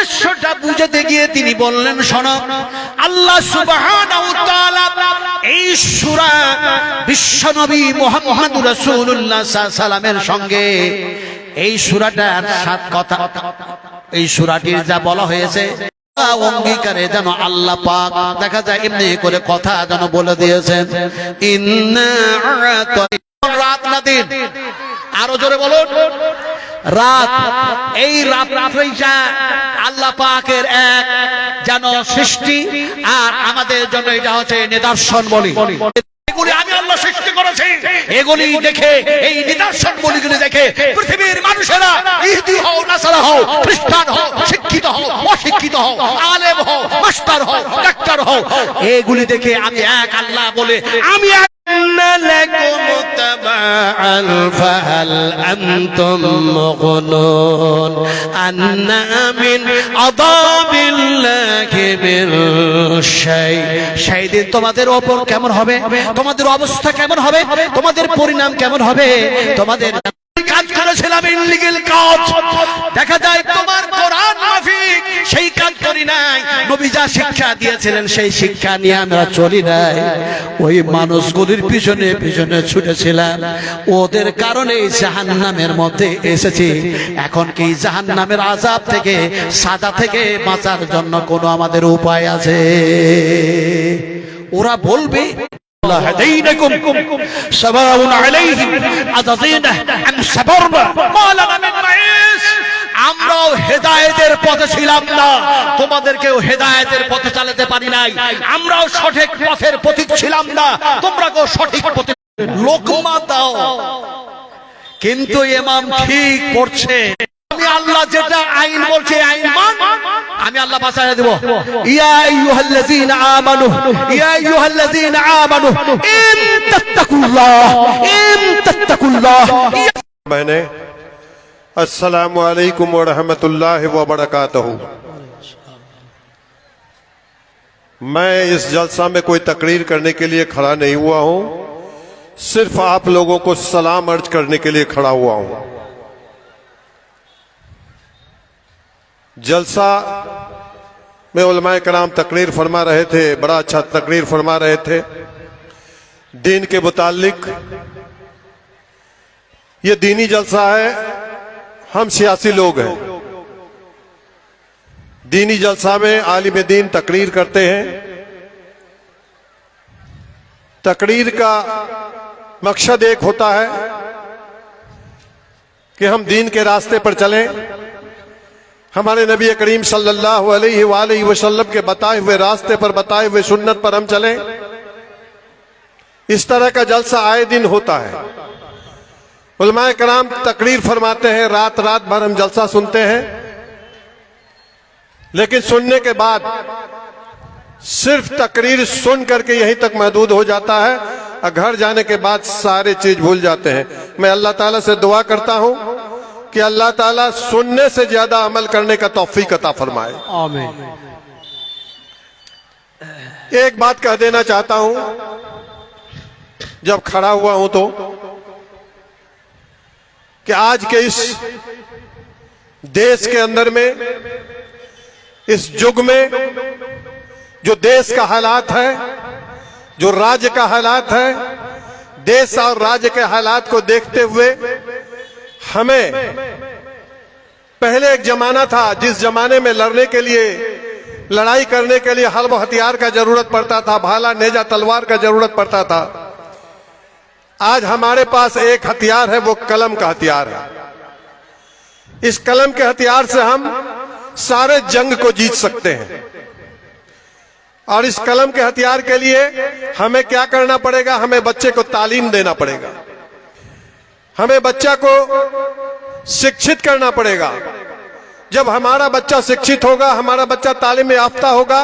উদ্দেশ্যটা বুঝাতে গিয়ে তিনি বললেন, শোনো, আল্লাহ সুবহানাহু ওয়া তাআলা এই সূরা বিশ্বনবী মুহাম্মদুর রাসূলুল্লাহ সাল্লাল্লাহু আলাইহি সাল্লামের সঙ্গে এই সূরাটার সাত কথা, এই সূরাটির যা বলা হয়েছে অঙ্গীকারে যেন আল্লাহ পাক দেখা যায় এমনি করে কথা যেন বলে দিয়েছেন, ইন্না রাত না দিন, আরো জোরে বলুন রাত। এই রাত্রিটা আল্লাহ পাকের এক যেন সৃষ্টি, আর আমাদের জন্য এটা হচ্ছে নিদর্শন বলি। এগুলি আমি আল্লাহ সৃষ্টি করেছি, এগুলি দেখে, এই নিদর্শন বলিগুলি দেখে পৃথিবীর মানুষেরা ইহুদি হও, নাসারা হও, খ্রিস্টান হও, শিক্ষিত হও, অশিক্ষিত হও, আলেম হও, মাস্টার হও, ডাক্তার হও, এগুলি দেখে আমি এক আল্লাহ বলে আমি لكم تبعا فهل أنتم مغنون أنا من عذاب الله من شيء। সেই দিন তোমাদের উপর কেমন হবে, তোমাদের অবস্থা কেমন হবে, তোমাদের পরিণাম কেমন হবে, তোমাদের কাজ করেছিলাম ইনলিগ্যাল কাজ, দেখা যায় তোমার কোরআন মাফিক সেই কাজ করি নাই, নবী যা শিক্ষা দিয়েছিলেন সেই শিক্ষা নিয়ে আমরা চলি নাই, ওই মানুষগুলির পিছনে পিছনে ছুটেছিলাম, ওদের কারণে জাহান্নামের মধ্যে এসেছি। এখন কি জাহান্নামের আযাব থেকে, সাজা থেকে বাঁচার জন্য কোনো আমাদের উপায় আছে? ওরা বলবে هدينكم سواء عليهم أرضينا أم صبرنا ما لنا من محيص। আমরাও হেদায়েতের পথে ছিলাম না, তোমাদেরকেও হেদায়েতের পথে চালাতে পারি নাই, আমরাও সঠিক পথের পথিক ছিলাম না, তোমরাকেও সঠিক পথে লোকমা দাও। কিন্তু ইমাম ঠিক পড়ছে, আমি আল্লাহ যেটা আইন বলছে আইন মান, আমি আল্লাহ বাঁচায় দেব। ইয়া আইয়ুহাল্লাযীনা আমানু, ইয়া আইয়ুহাল্লাযীনা আমানু ইন তাত্তাকুল্লাহ। मैंने अस्सलामु अलैकुम व रहमतुल्लाहि व बरकातहू। मैं इस जलसा में कोई तकरीर करने के लिए खड़ा नहीं हुआ हूं, सिर्फ आप लोगों को सलाम अर्ज करने के लिए खड़ा हुआ हूं। जलसा में उलमाए कराम तकरीर फरमा रहे थे, बड़ा अच्छा तकरीर फरमा रहे थे दीन के मुतालिक। ये दीनी जलसा है, हम सियासी लोग हैं। दीनी जलसा में आलिम दीन तकरीर करते हैं। तकरीर का मकसद एक होता है कि हम दीन के रास्ते पर चलें, हमारे नबी करीम सल्लल्लाहु अलैहि वसल्लम के बताए हुए रास्ते पर, बताए हुए सुन्नत पर हम चलें। इस तरह का जलसा आए दिन होता है। उलमाए कराम तकरीर फरमाते हैं, रात रात भर हम जलसा सुनते हैं, लेकिन सुनने के बाद सिर्फ तकरीर सुन करके यहीं तक महदूद हो जाता है, और घर जाने के बाद सारे चीज भूल जाते हैं। मैं अल्लाह ताला से दुआ करता हूं कि अल्लाह ताला सुनने से ज्यादा अमल करने का तौफीक अता फरमाए, आमीन। एक बात कह देना चाहता हूं, जब खड़ा हुआ हूं तो, कि आज के इस देश के अंदर में, इस युग में, जो देश का हालात है, जो राज्य का हालात है, देश और राज्य के हालात को देखते हुए हमें, पहले एक जमाना था जिस जमाने में लड़ने के लिए, लड़ाई करने के लिए हर्ब हथियार का जरूरत पड़ता था, भाला नेजा तलवार का जरूरत पड़ता था। आज हमारे पास एक हथियार है, वो कलम का हथियार है। इस कलम के हथियार से हम सारे जंग को जीत सकते हैं। और इस कलम के हथियार के लिए हमें क्या करना पड़ेगा? हमें बच्चे को तालीम देना पड़ेगा, हमें बच्चा को शिक्षित करना पड़ेगा। जब हमारा बच्चा शिक्षित होगा, हमारा बच्चा तालीम याफ्ता होगा,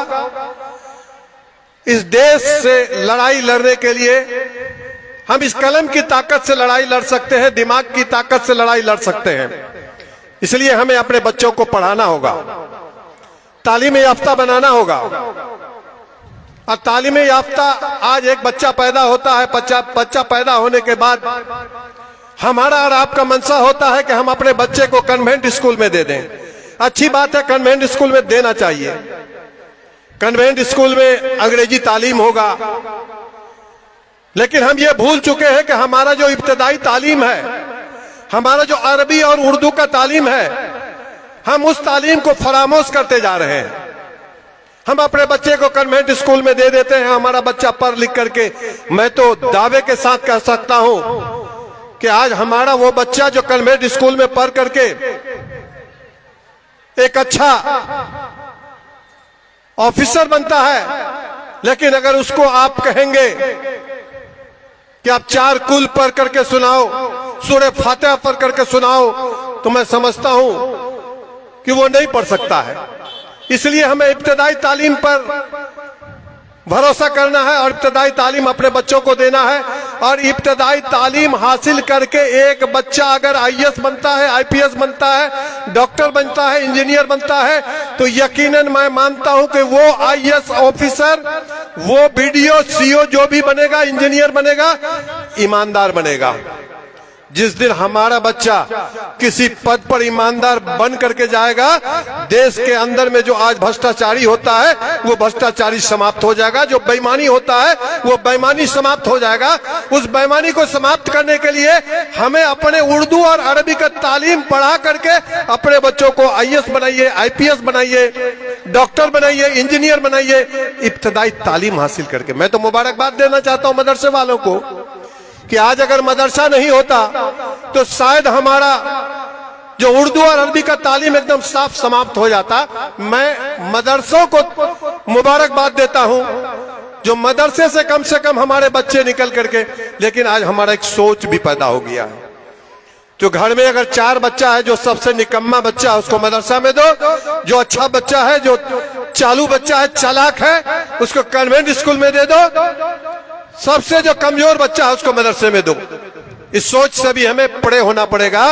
इस देश से लड़ाई लड़ने के लिए हम इस कलम की ताकत से लड़ाई लड़ सकते हैं, दिमाग की ताकत से लड़ाई लड़ सकते हैं। इसलिए हमें अपने बच्चों को पढ़ाना होगा, तालीम याफ्ता बनाना होगा। और तालीम याफ्ता, आज एक बच्चा पैदा होता है, बच्चा पैदा होने के बाद हमारा और आपका मंशा होता है कि हम अपने बच्चे को कन्वेंट स्कूल में दे दें, अच्छी बात है, कन्वेंट स्कूल में देना चाहिए। कन्वेंट स्कूल में अंग्रेजी तालीम होगा, लेकिन हम ये भूल चुके हैं कि हमारा जो इब्तदाई तालीम है, हमारा जो अरबी और उर्दू का तालीम है, हम उस तालीम को फरामोश करते जा रहे हैं। हम अपने बच्चे को कन्वेंट स्कूल में दे देते हैं, हमारा बच्चा पढ़ लिख करके, मैं तो दावे के साथ कह सकता हूं कि आज हमारा वो बच्चा जो कन्वेंट स्कूल में पढ़ करके एक अच्छा ऑफिसर बनता है, लेकिन अगर उसको आप कहेंगे कि आप 4 कुल पढ़ करके सुनाओ, सूरह फातिहा पढ़ करके सुनाओ, तो मैं समझता हूं कि वो नहीं पढ़ सकता है। इसलिए हमें इब्तदाई तालीम पर भरोसा करना है और इब्तदाई तालीम अपने बच्चों को देना है। और इब्तदाई तालीम हासिल करके एक बच्चा अगर आईएएस बनता है, आईपीएस बनता है, डॉक्टर बनता है, इंजीनियर बनता है, तो यकीनन मैं मानता हूं कि वो आईएएस ऑफिसर, वो बीडीओ, सीओ जो भी बनेगा, इंजीनियर बनेगा, ईमानदार बनेगा। जिस दिन हमारा बच्चा किसी पद पर ईमानदार बन करके जाएगा, देश के अंदर में जो आज भ्रष्टाचारी होता है वो भ्रष्टाचारी समाप्त हो जाएगा, जो बेईमानी होता है वो बेईमानी समाप्त हो जाएगा। उस बेईमानी को समाप्त करने के लिए हमें अपने उर्दू और अरबी का तालीम पढ़ा करके अपने बच्चों को आईएएस बनाइए, आईपीएस बनाइए, डॉक्टर बनाइए, इंजीनियर बनाइए, इब्तदाई तालीम हासिल करके। मैं तो मुबारकबाद देना चाहता हूं मदरसे वालों को कि आज अगर मदरसा नहीं होता तो शायद हमारा जो उर्दू और अरबी का तालीम एकदम साफ समाप्त हो जाता। मैं मदरसों को मुबारकबाद देता हूं जो मदरसे से कम हमारे बच्चे निकल करके, लेकिन आज हमारा एक सोच भी पैदा हो गया है। जो घर में अगर 4 बच्चा है, जो सबसे निकम्मा बच्चा है उसको मदरसा में दो, जो अच्छा बच्चा है, जो चालू बच्चा है, चालाक है, उसको कन्वेंट स्कूल में दे दो, सबसे जो कमजोर बच्चा है उसको मदरसे में दो। इस सोच से भी हमें पड़े होना पड़ेगा।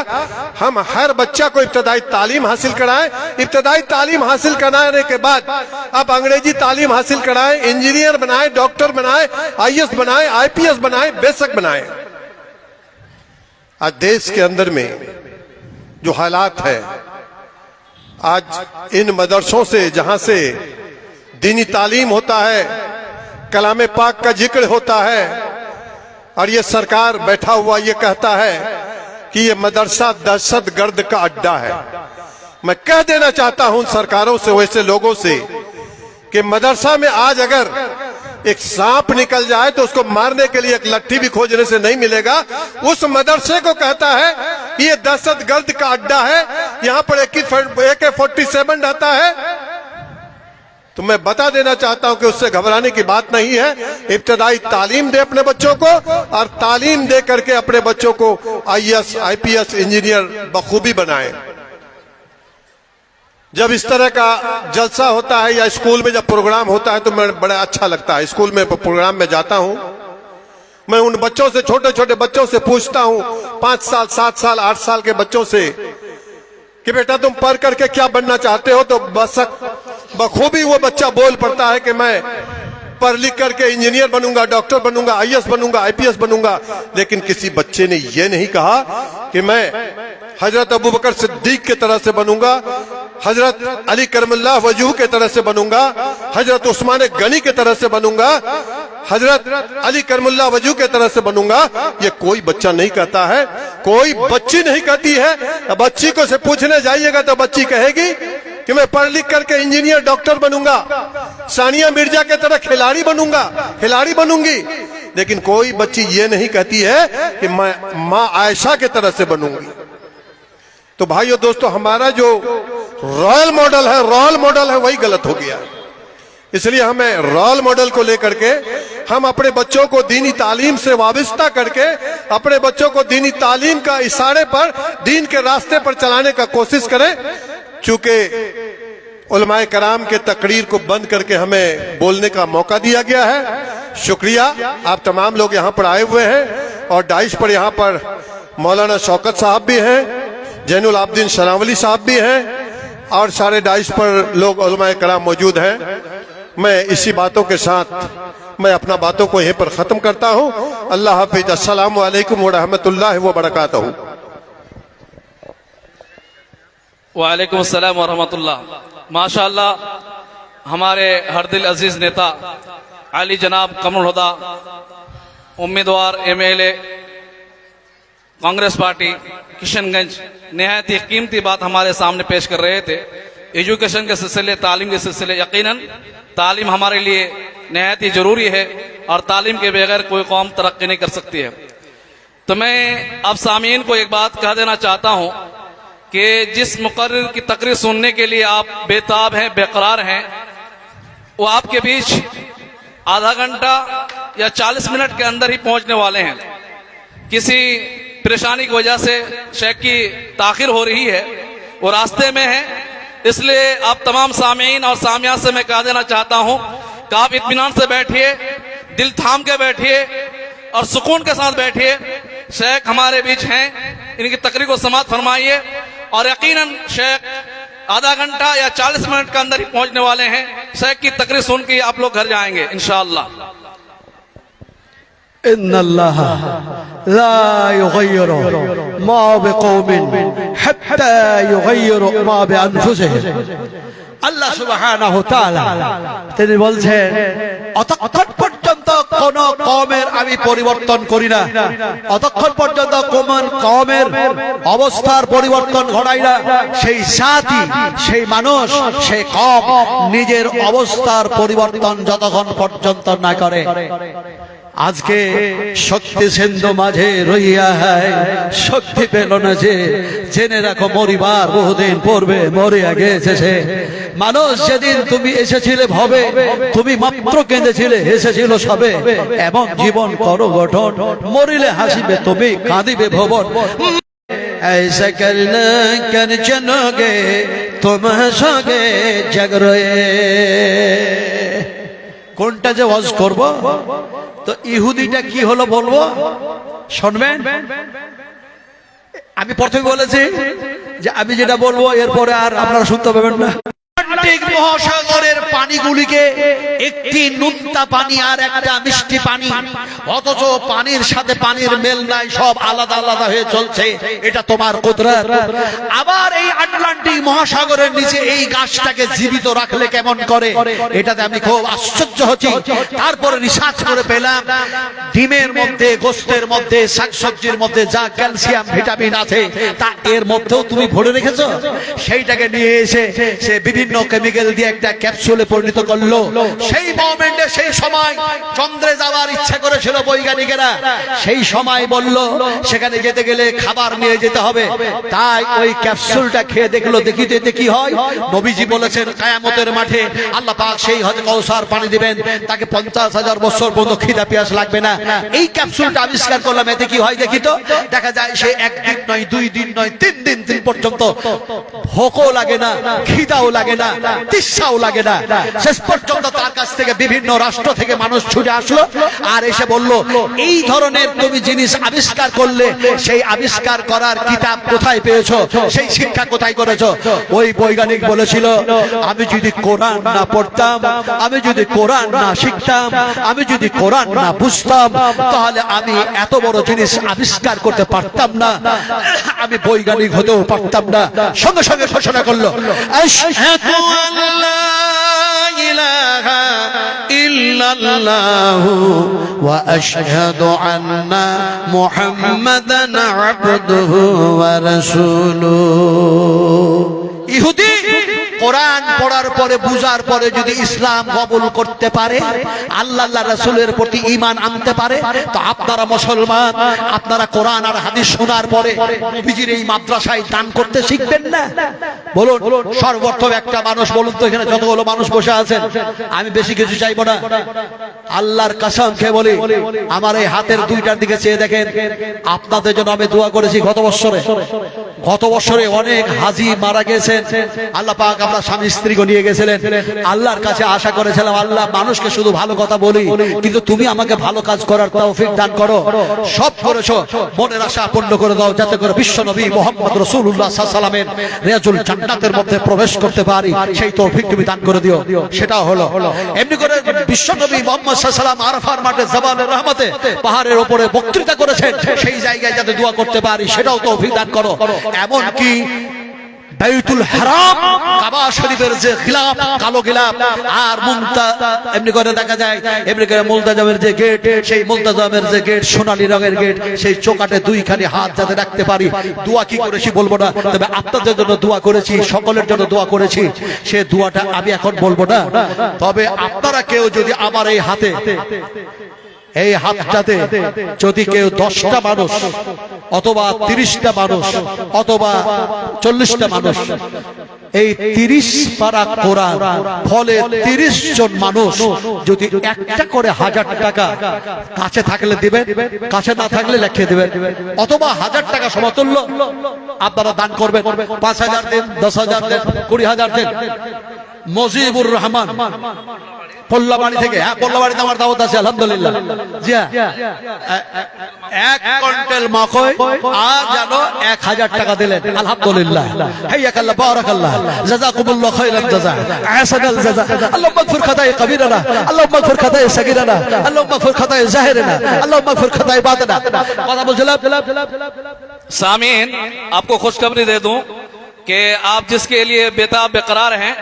हम हर बच्चा को इब्तदाई तालीम हासिल कराएं, इब्तदाई तालीम हासिल कराने के बाद अब अंग्रेजी तालीम हासिल कराएं, इंजीनियर बनाएं, डॉक्टर बनाएं, आईएएस बनाएं, आईपीएस बनाएं, बेशक बनाएं। आज देश के अंदर में जो हालात है, आज इन मदरसों से जहां से दीनी तालीम होता है, कलामे पाक का जिक्र होता है, और ये सरकार बैठा हुआ ये कहता है कि ये मदरसा दहशतगर्द का अड्डा है। मैं कह देना चाहता हूं सरकारों से, वैसे लोगों से, कि मदरसा में आज अगर एक सांप निकल जाए तो उसको मारने के लिए एक लट्ठी भी खोजने से नहीं मिलेगा। उस मदरसे को कहता है ये दहशतगर्द का अड्डा है, यहां पर AK-47 रहता है। तो मैं बता देना चाहता हूं कि उससे घबराने की बात नहीं है। इब्तदाई तालीम दे अपने बच्चों को, और तालीम दे करके अपने बच्चों को आईएएस, आईपीएस, इंजीनियर बखूबी बनाएं। जब इस तरह का जलसा होता है या स्कूल में जब प्रोग्राम होता है तो मैं बड़ा अच्छा लगता है। स्कूल में प्रोग्राम में जाता हूं, मैं उन बच्चों से, छोटे छोटे बच्चों से पूछता हूं, 5 साल, 7 साल, 8 साल के बच्चों से कि बेटा तुम पढ़ करके क्या बनना चाहते हो? तो बखूबी वो बच्चा बोल पड़ता है कि मैं पढ़ लिख करके इंजीनियर बनूंगा, डॉक्टर बनूंगा, आईएएस बनूंगा, आईपीएस बनूंगा। लेकिन किसी बच्चे ने ये नहीं कहा कि मैं हजरत अबू बकर सिद्दीक के तरह से बनूंगा, हजरत अली करमुल्लाह वजूह के तरह से बनूंगा, हजरत उस्मान गनी के तरह से बनूंगा, हजरत अली करमुल्लाह वजूह के तरह से बनूंगा। ये कोई बच्चा नहीं कहता है, कोई बच्ची नहीं कहती है। बच्ची को से पूछने जाइएगा तो बच्ची कहेगी कि मैं पढ़ लिख करके इंजीनियर, डॉक्टर बनूंगा, सानिया मिर्जा के तरह खिलाड़ी बनूंगा, खिलाड़ी बनूंगी। लेकिन कोई बच्ची ये नहीं कहती है कि मैं माँ आयशा के तरह से बनूंगी। तो भाइयों दोस्तों, हमारा जो रोल मॉडल है वही गलत हो गया। इसलिए हमें रोल मॉडल को लेकर के हम अपने बच्चों को दीनी तालीम से वाबस्ता करके अपने बच्चों को दीनी तालीम का इशारे पर दीन के रास्ते पर चलाने का कोशिश करें। चूंकि उलमाए कराम के तकरीर को बंद करके हमें बोलने का मौका दिया गया है, शुक्रिया। आप तमाम लोग यहाँ पर आए हुए हैं और डाइश पर यहाँ पर मौलाना शौकत साहब भी हैं, जैनुल आबदीन शरावली साहब भी हैं और सारे डाइश पर लोग उलमाए कराम मौजूद हैं। मैं इसी बातों के साथ मैं अपना बातों को यहीं पर खत्म करता हूँ। अल्लाह हाफिज। अस्सलामु अलैकुम व रहमतुल्लाहि व बरकातहू। वालेकुम अस्सलाम वरहमतुल्लाह। माशाअल्लाह हमारे हर दिल अजीज नेता अली जनाब कमरुल हुदा उम्मीदवार एमएलए कांग्रेस पार्टी किशनगंज नहायत ही कीमती बात हमारे सामने पेश कर रहे थे। एजुकेशन के सिलसिले, तालीम के सिलसिले, यकीनन तालीम हमारे लिए नहायत ही जरूरी है और तालीम के बगैर कोई कौम तरक्की नहीं कर सकती है। तो मैं अब सामीन को एक बात कह देना चाहता हूं कि जिस मुकर्रिर की तकरीर सुनने के लिए आप बेताब हैं, बेकरार हैं, वो आपके बीच आधा घंटा या 40 मिनट के अंदर ही पहुंचने वाले हैं। किसी परेशानी की वजह से शेख की ताखिर हो रही है, वो रास्ते में है। इसलिए आप तमाम सामीन और सामियात से मैं कह देना चाहता हूं कि आप इत्मीनान से बैठिए, दिल थाम के बैठिए और सुकून के साथ बैठिए। शेख हमारे बीच हैं, इनकी तकरीर को समाअत फरमाइए और यकीनन शेख आधा घंटा या 40 मिनट के अंदर ही पहुंचने वाले हैं। शेख की तकरीर सुन के आप लोग घर जाएंगे इंशाअल्लाह। इन्नल्लाह ला युगय्यिरु मा बिकौमिन हत्ता युगय्यिरु मा बिअनफुसिहिम। আল্লাহ সুবহানাহু তাআলা তিনি বলছেন, অতক্ষণ পর্যন্ত কোন কওমের আমি পরিবর্তন করি না, অতক্ষণ পর্যন্ত কোন কওমের অবস্থার পরিবর্তন ঘটাই না, সেই জাতি, সেই মানুষ, সেই কওম নিজের অবস্থার পরিবর্তন যতক্ষণ পর্যন্ত না করে। আজকে শক্তি সিন্ধু মাঝে রইয়া হয়, শক্তি পেল না যে, জেনে রাখো মরিবার বহুদিন পূর্বে মরিয়া গেছে সে। মানুষ যেদিন তুমি এসেছিলে ভবে, তুমি মাত্র কেঁদেছিলে, এসেছিল সবে, এমন জীবন করো গঠন, মরিলে হাসিবে তুমি, কাঁদিবে ভবন। ऐसा करना कर चलोगे तुम हंसोगे जग रोए। কোনটা যে ওয়াজ করব, তো ইহুদিটা কি হলো বলবো, শুনবেন। আমি প্রথমে বলেছি যে আমি যেটা বলবো এরপরে আর আপনারা শুনতে পাবেন না। আটলান্টিক মহাসাগরের পানিগুলিকে একটি নুনতা পানি আর একটা মিষ্টি পানি, অথচ পানির সাথে পানির মেল নাই, সব আলাদা আলাদা হয়ে চলছে। এটা তোমার কুদরত। আবার এই আটলান্টিক মহাসাগরের নিচে এই গাছটাকে জীবিত রাখলে কেমন করে, এটাতে আমি খুব আশ্চর্য হচ্ছি। তারপরে রিসার্চ করে পেলাম ডিমের মধ্যে, গোশতের মধ্যে, শাকসবজির মধ্যে যা ক্যালসিয়াম ভিটামিন আছে তা এর মধ্যেও তুমি ভরে রেখেছো। সেইটাকে নিয়ে এসে সে বিভিন্ন কেমিক্যাল দিয়ে একটা ক্যাপসুলে পরিণত করলো। সেই মোমেন্টে, সেই সময় চন্দ্রে যাওয়ার ইচ্ছা করেছিল বৈজ্ঞানিকেরা, সেই সময় বলল সেখানে যেতে গেলে খাবার নিয়ে যেতে হবে। তাই ওই ক্যাপসুলটা খেয়ে দেখলো, দেখিতে এতে কি হয়। নবীজি বলেছেন কিয়ামতের মাঠে আল্লাহ পাক সেই হযরত কাউসার পানি দিবেন, তাকে 50,000 বছর পর্যন্ত খিদা পিয়াস লাগবে না। এই ক্যাপসুলটা আবিষ্কার করলাম, এতে কি হয় দেখি তো। দেখা যায় সে একদিন নয়, 2 দিন নয়, 3 দিন পর্যন্ত ভোকও লাগে না, খিদাও লাগে না, তৃষ্ণাও লাগে না। শেষ পর্যন্ত তার কাছ থেকে বিভিন্ন রাষ্ট্র থেকে মানুষ ছুটে আসলো আর এসে বলল, এই ধরনের তুমি জিনিস আবিষ্কার করলে, সেই আবিষ্কার করার কিতাব কোথায় পেয়েছো, সেই শিক্ষা কোথায় করেছো। ওই বৈজ্ঞানিক বলেছিল, আমি যদি কোরআন না পড়তাম, আমি যদি কোরআন না শিখতাম, আমি যদি কোরআন না বুঝতাম, তাহলে আমি এত বড় জিনিস আবিষ্কার করতে পারতাম না, আমি বৈজ্ঞানিক হতেও পারতাম না। সঙ্গে সঙ্গে ঘোষণা করলো, আশহাদু আল্লা ইলাহা ইল্লাল্লাহু ওয়া আশহাদু আন্না মুহাম্মাদান আবদুহু ওয়া রাসূলুহু। ইহুদি কোরআন পড়ার পরে, বুঝার পরে যদি ইসলাম কবুল করতে পারে, আল্লাহ রাসূলের প্রতি ঈমান আনতে পারে, তো আপনারা মুসলমান, আপনারা কোরআন আর হাদিস শোনার পরে নবীজির এই মাদ্রাসায় দান করতে শিখবেন না? বলুন, সর্বপ্রথম একটা মানুষ বলুন তো, এখানে যতগুলো মানুষ বসে আছেন, আমি বেশি কিছু চাইবো না, আল্লাহর কসম খেয়ে বলি, আমার এই হাতের দুইটার দিকে চেয়ে দেখেন, আপনাদের জন্য আমি দোয়া করেছি গত বছরে অনেক হাজী মারা গেছেন। আল্লাহ পাক আমরা স্বামী স্ত্রীকে নিয়ে গেছিলেন, আল্লাহর কাছে আশা করেছিলাম, আল্লাহ মানুষকে শুধু ভালো কথা বলি, কিন্তু তুমি আমাকে ভালো কাজ করার তৌফিক দান করো। সব করেছো, মনের আশা পূর্ণ করে দাও, যাতে করে বিশ্ব নবী মুহাম্মদ রাসূলুল্লাহ সাল্লাল্লাহু আলাইহি ওয়াসাল্লামের রিয়াজুল জান্নাতের মধ্যে প্রবেশ করতে পারি, সেই তৌফিক তুমি দান করে দিও। সেটা হলো, এমনি করে বিশ্ব নবী মুহাম্মদ সাল্লাল্লাহু আলাইহি ওয়াসাল্লাম আরাফার মাঠে জাবালের রহমতে পাহাড়ের উপরে বক্তৃতা করেছেন, সেই জায়গায় যাতে দোয়া করতে পারি, সেটাও তৌফিক দান করো। এমন কি বাইতুল হারাম কাবা শরীফের যে খিলাফ কালো খিলাফ আর মুনতা এমনি করে দেখা যায় এমনি করে মুলতাজামের যে গেট সেই মুলতাজামের যে গেট সোনালী রঙের গেট সেই চোকাটে দুইখানি হাত যাতে রাখতে পারি দোয়া কি করেছি বলবো না তবে আপনাদের জন্য দোয়া করেছি সকলের জন্য দোয়া করেছি সে দোয়াটা আমি এখন বলবো না তবে আপনারা কেউ যদি আমার এই হাতে এই হাতটাতে যদি কেউ 10টা মানুষ অথবা 30টা মানুষ অথবা 40টা মানুষ এই 30 পারা কোরআন ফলে 30 জন মানুষ যদি একটা করে 1000 টাকা কাছে থাকলে দিবেন কাছে না থাকলে লিখে দিবেন অথবা 1000 টাকা সমতুল্য আপনারা দান করবেন 5000 দেন 10000 দেন 20000 দেন মজিবুর রহমান পল্লাবাড়ি থেকে হ্যাঁ পল্লাবাড়িতে আমার দাওয়াত আছে আলহামদুলিল্লাহ জি হ্যাঁ 1 কুইন্টাল মাকৈ আর জানো 1000 টাকা দিলেন আলহামদুলিল্লাহ হাইয়াকাল্লাহ বারাকাল্লাহ জাযাকুমুল্লাহ খাইরান জাযা আহসানাল জাযা আল্লাহুম্মা গফির খাতায়ে কবীরানা আল্লাহুম্মা গফির খাতায়ে সগীরানা আল্লাহুম্মা গফির খাতায়ে জাহিরানা আল্লাহুম্মা গফির খাতায়ে বাতিনা কথা বলছিলাম सामीन आपको खुशखबरी दे दूं कि आप जिसके लिए बेताब बेकरार हैं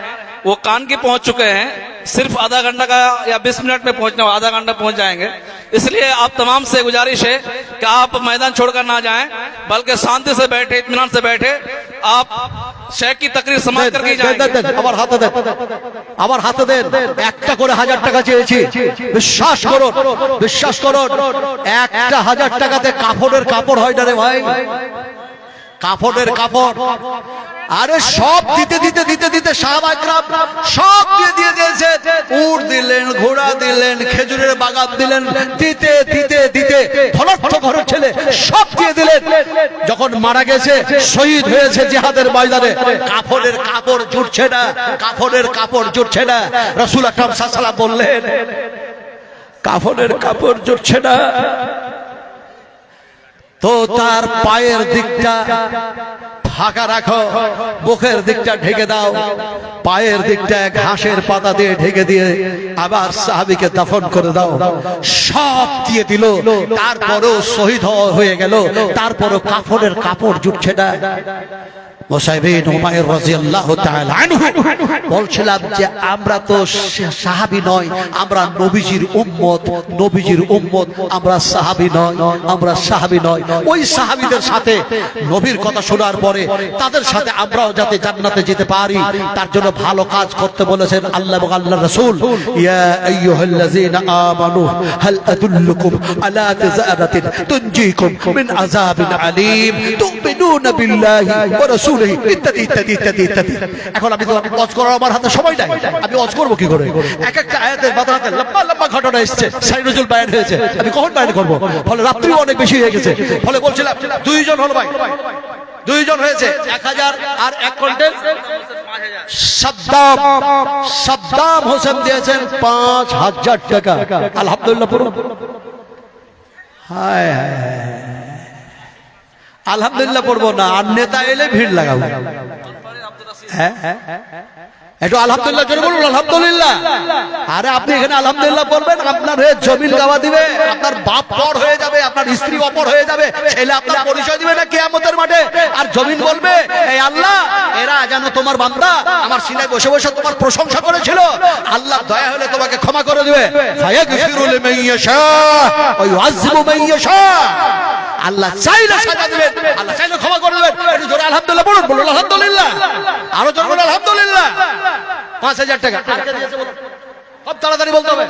वो कान के पहुंच चुके हैं सिर्फ आधा घंटा का या 20 मिनट में पहुंचना आधा घंटा पहुंच जाएंगे इसलिए आप तमाम से गुजारिश है कि आप मैदान छोड़कर ना जाएं बल्कि शांति से बैठे इत्मीनान से बैठे आप शेख की तकरीर समाप्त करके जाएंगे আমার হাতে দেন একটা করে 1000 টাকা চেয়েছি বিশ্বাস করুন একটা 1000 টাকাতে কাপড়ের কাপড় হয় না রে ভাই কাপড়ের কাপড় আরে সব দিতে দিতে দিতে দিতে সাহাবা একরাম সব দিয়ে দিয়েছে উট দিলেন ঘোড়া দিলেন খেজুরের বাগান দিলেন দিতে দিতে দিতে ধনাঢ্য ঘরের ছেলে সব দিয়ে দিলেন যখন মারা গেছে শহীদ হয়েছে জিহাদের ময়দানে কাপড়ের কাপড় জুটছে না কাপড়ের কাপড় জুটছে না রাসূল আকরাম সাল্লাল্লাহু আলাইহি ওয়াসাল্লাম বললেন কাপড়ের কাপড় জুটছে না তো তার পায়ের দিকটা ফাঁকা রাখো মুখের দিকটা ঢেকে দাও পায়ের দিকটা ঘাসের পাতা দিয়ে ঢেকে দিয়ে আবার সাহাবীকে দাফন করে দাও সব দিয়ে দিল তারপরও শহীদ হয়ে গেল তারপরও কাফনের কাপড় জুটছে না মুসাইবিন উমাইর রাদিয়াল্লাহু তাআলা আনহু বলছিলাম যে আমরা তো সাহাবী নয় আমরা নবীজির উম্মত আমরা সাহাবী নয় ওই সাহাবীদের সাথে নবীর কথা শোনার পরে তাদের সাথে আমরাও যাতে জান্নাতে যেতে পারি তার জন্য ভালো কাজ করতে বলেছেন আল্লাহ এবং আল্লাহর রাসূল ইয়া আইয়ুহাল্লাযীনা আমানু হাল আদুল্লুকুম আলা তিজারাতিন তুনজিকুম মিন আযাবিন আলীম তুমিনুনা বিল্লাহি ওয়া রাসূলিহি ইত্যাদি ইত্যাদি ইত্যাদি ইত্যাদি এখন আমি তো ওয়াজ করার আমার হাতে সময় নাই আমি ওয়াজ করব কি করে এক একটা আয়াতের বাদরাতে লম্বা লম্বা ঘটনা এসেছে সাইনুজুল বায়ান হয়েছে আমি কখন বায়ান করব ফলে রাত্রি অনেক বেশি হয়ে গেছে ফলে বলছিলাম দুইজন হলো ভাই দুইজন হয়েছে 1000 আর 1 কুইন্টাল সাদ্দাম হোসেন দিয়েছেন 5000 টাকা আলহামদুলিল্লাহ পড়ুন হায় হায় আলহামদুলিল্লাহ পড়বো না আর নেতা এলে ভিড় লাগাবো হ্যাঁ একটু আলহামদুলিল্লাহ জোরে বলুন আলহামদুলিল্লাহ আরে আপনি এখানে আলহামদুলিল্লাহ বলবেন আপনার হয়ে জমিন গাওয়া দিবে আপনার বাপ পর হয়ে যাবে আপনার স্ত্রী অপর হয়ে যাবে ছেলে আপনার পরিচয় দিবে না কিয়ামতের মাঠে আর জমিন বলবে এই আল্লাহ এরা যেন তোমার বান্দা আমার সিনায় বসে বসে তোমার প্রশংসা করেছিল আল্লাহ দয়া হলে তোমাকে ক্ষমা করে দিবে ফায়াগফিরু লিমান ইয়াশা ওয়া ইউআযযিবু মান ইয়াশা আল্লাহ চাইলে সাজা দিবেন আল্লাহ চাইলে ক্ষমা করে দিবেন একটু জোরে আলহামদুলিল্লাহ বলুন আলহামদুলিল্লাহ আরো জোরে বলুন আলহামদুলিল্লাহ 5000 টাকা খুব তাড়াতাড়ি বলতে হবে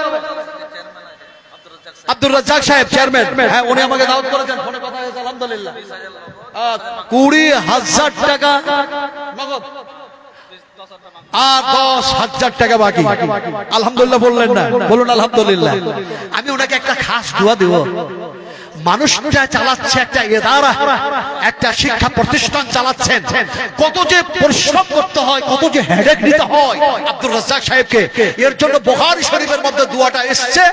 আব্দুর রাজ্জাক সাহেব চেয়ারম্যান হ্যাঁ উনি আমাকে দাওয়াত করেছেন ফোনে কথা হয়েছে আলহামদুলিল্লাহ 20000 টাকা নগদ আর 10000 টাকা বাকি আলহামদুলিল্লাহ বললেন না বলুন আলহামদুলিল্লাহ আমি ওনাকে একটা খাস দোয়া দেব মানুষটা চালাচ্ছে একটা ইদারা একটা শিক্ষা প্রতিষ্ঠান চালাচ্ছেন কত যে পরিশ্রম করতে হয় কত যে হেডেক নিতে হয় আব্দুর রাজ্জাক সাহেবকে এর জন্য বুখারী শরীফের মধ্যে দোয়াটা এসেছে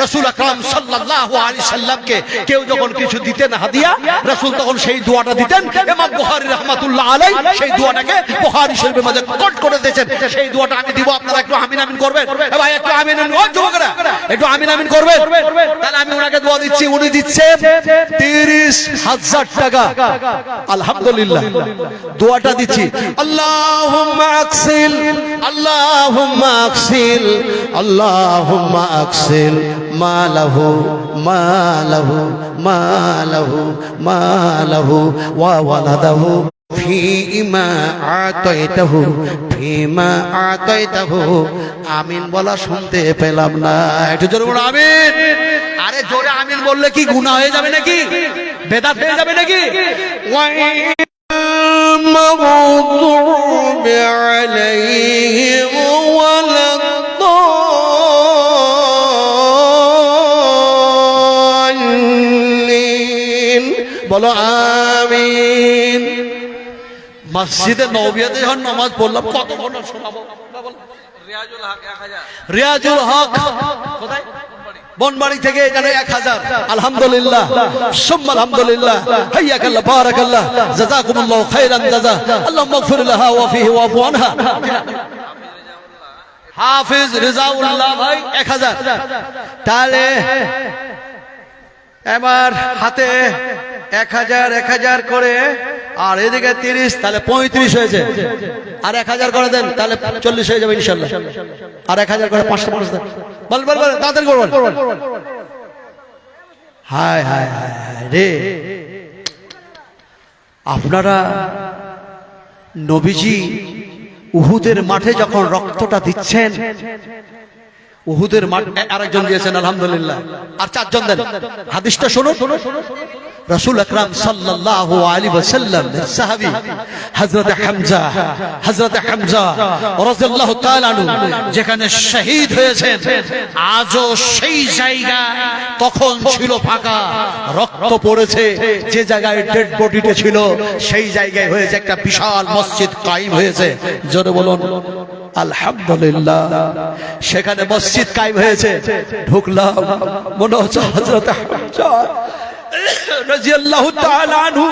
রাসূল আকরাম সাল্লাল্লাহু আলাইহি সাল্লামকে কেউ যখন কিছু দিতেন হাদিয়া রাসূল তখন সেই দোয়াটা দিতেন ইমাম বুখারী রাহমাতুল্লাহ আলাইহি সেই দোয়াটাকে বুখারী শরীফের মধ্যে কোট করে দিয়েছেন সেই দোয়াটা আমি দিব আপনারা একটু আমিন আমিন করবেন ভাই একটু আমিন আমিন ও যুবকরা একটু আমিন আমিন করবেন তাহলে আমি ওনাকে দোয়া দিচ্ছি উনি দিচ্ছে 30,000 টাকা। আলহামদুলিল্লাহ, দোয়াটা দিচ্ছি, আল্লাহুম্মা আকসিল, আল্লাহুম্মা আকসিল, আল্লাহুম্মা আকসিল মালাহু মালাহু মালাহু মালাহু ওয়া ওয়ালাদাহু ফিমা আতাইতাহু ফিমা আতাইতাহু। আমিন বলা শুনতে পেলাম না, একটু জোরে বলো আমিন। আরে জোরে আমিন বললে কি গুনাহ হয়ে যাবে নাকি, বেদাত হয়ে যাবে নাকি? المغضوب عليهم ولا الضالين বলো আমিন। মসজিদে নববিয়াতে যখন নামাজ পড়লাম কত ঘন্টা শোনাবো? রিয়াজুল হক কোথায়? বনবাড়ি থেকে এখানে 1000। আলহামদুলিল্লাহ সুম্মা আলহামদুলিল্লাহ, হাইয়াকাল্লাহ বারাকাল্লাহ, জাযাকুমুল্লাহু খাইরান জাযা, আল্লাহুম্মা ইগফির লাহা ওয়া ফিহি ওয়াফু আনহা। হাফেজ রিজাউল্লাহ ভাই 1000। তাহলে এবার হাতে 1000 করে, আর এদিকে 30, তাহলে 35 হয়েছে। আর 1000 করে দেন, তাহলে 40 হয়ে যাবে ইনশাআল্লাহ। আর 1000 করে 5টা মানুষ দেন, বল বল বল তাড়াতাড়ি করুন। হায় হায় হায় রে, আপনারা নবীজি উহুদের মাঠে যখন রক্তটা দিচ্ছেন, উহুদের মাঠ আরেকজন দিয়েছেন আলহামদুলিল্লাহ, আর 4 জন দেন। হাদিসটা শুনুন, রাসূল আকরাম সাল্লাল্লাহু আলাইহি ওয়াসাল্লাম সাহাবী হযরত হামজা রাদিয়াল্লাহু তাআলা আনহু যেখানে শহীদ হয়েছেন, আজও সেই জায়গা তখন ছিল ফাঁকা, রক্ত পড়েছে। যে জায়গায় ডেড বডিটা ছিল সেই জায়গায় হয়েছে একটা বিশাল মসজিদ কায়েম হয়েছে। জোরে বলুন আলহামদুলিল্লাহ। সেখানে মসজিদ কায়েম হয়েছে, ঢুকলাম, মনে হচ্ছে হযরত হামজা রাদিয়াল্লাহু তাআলা আনহু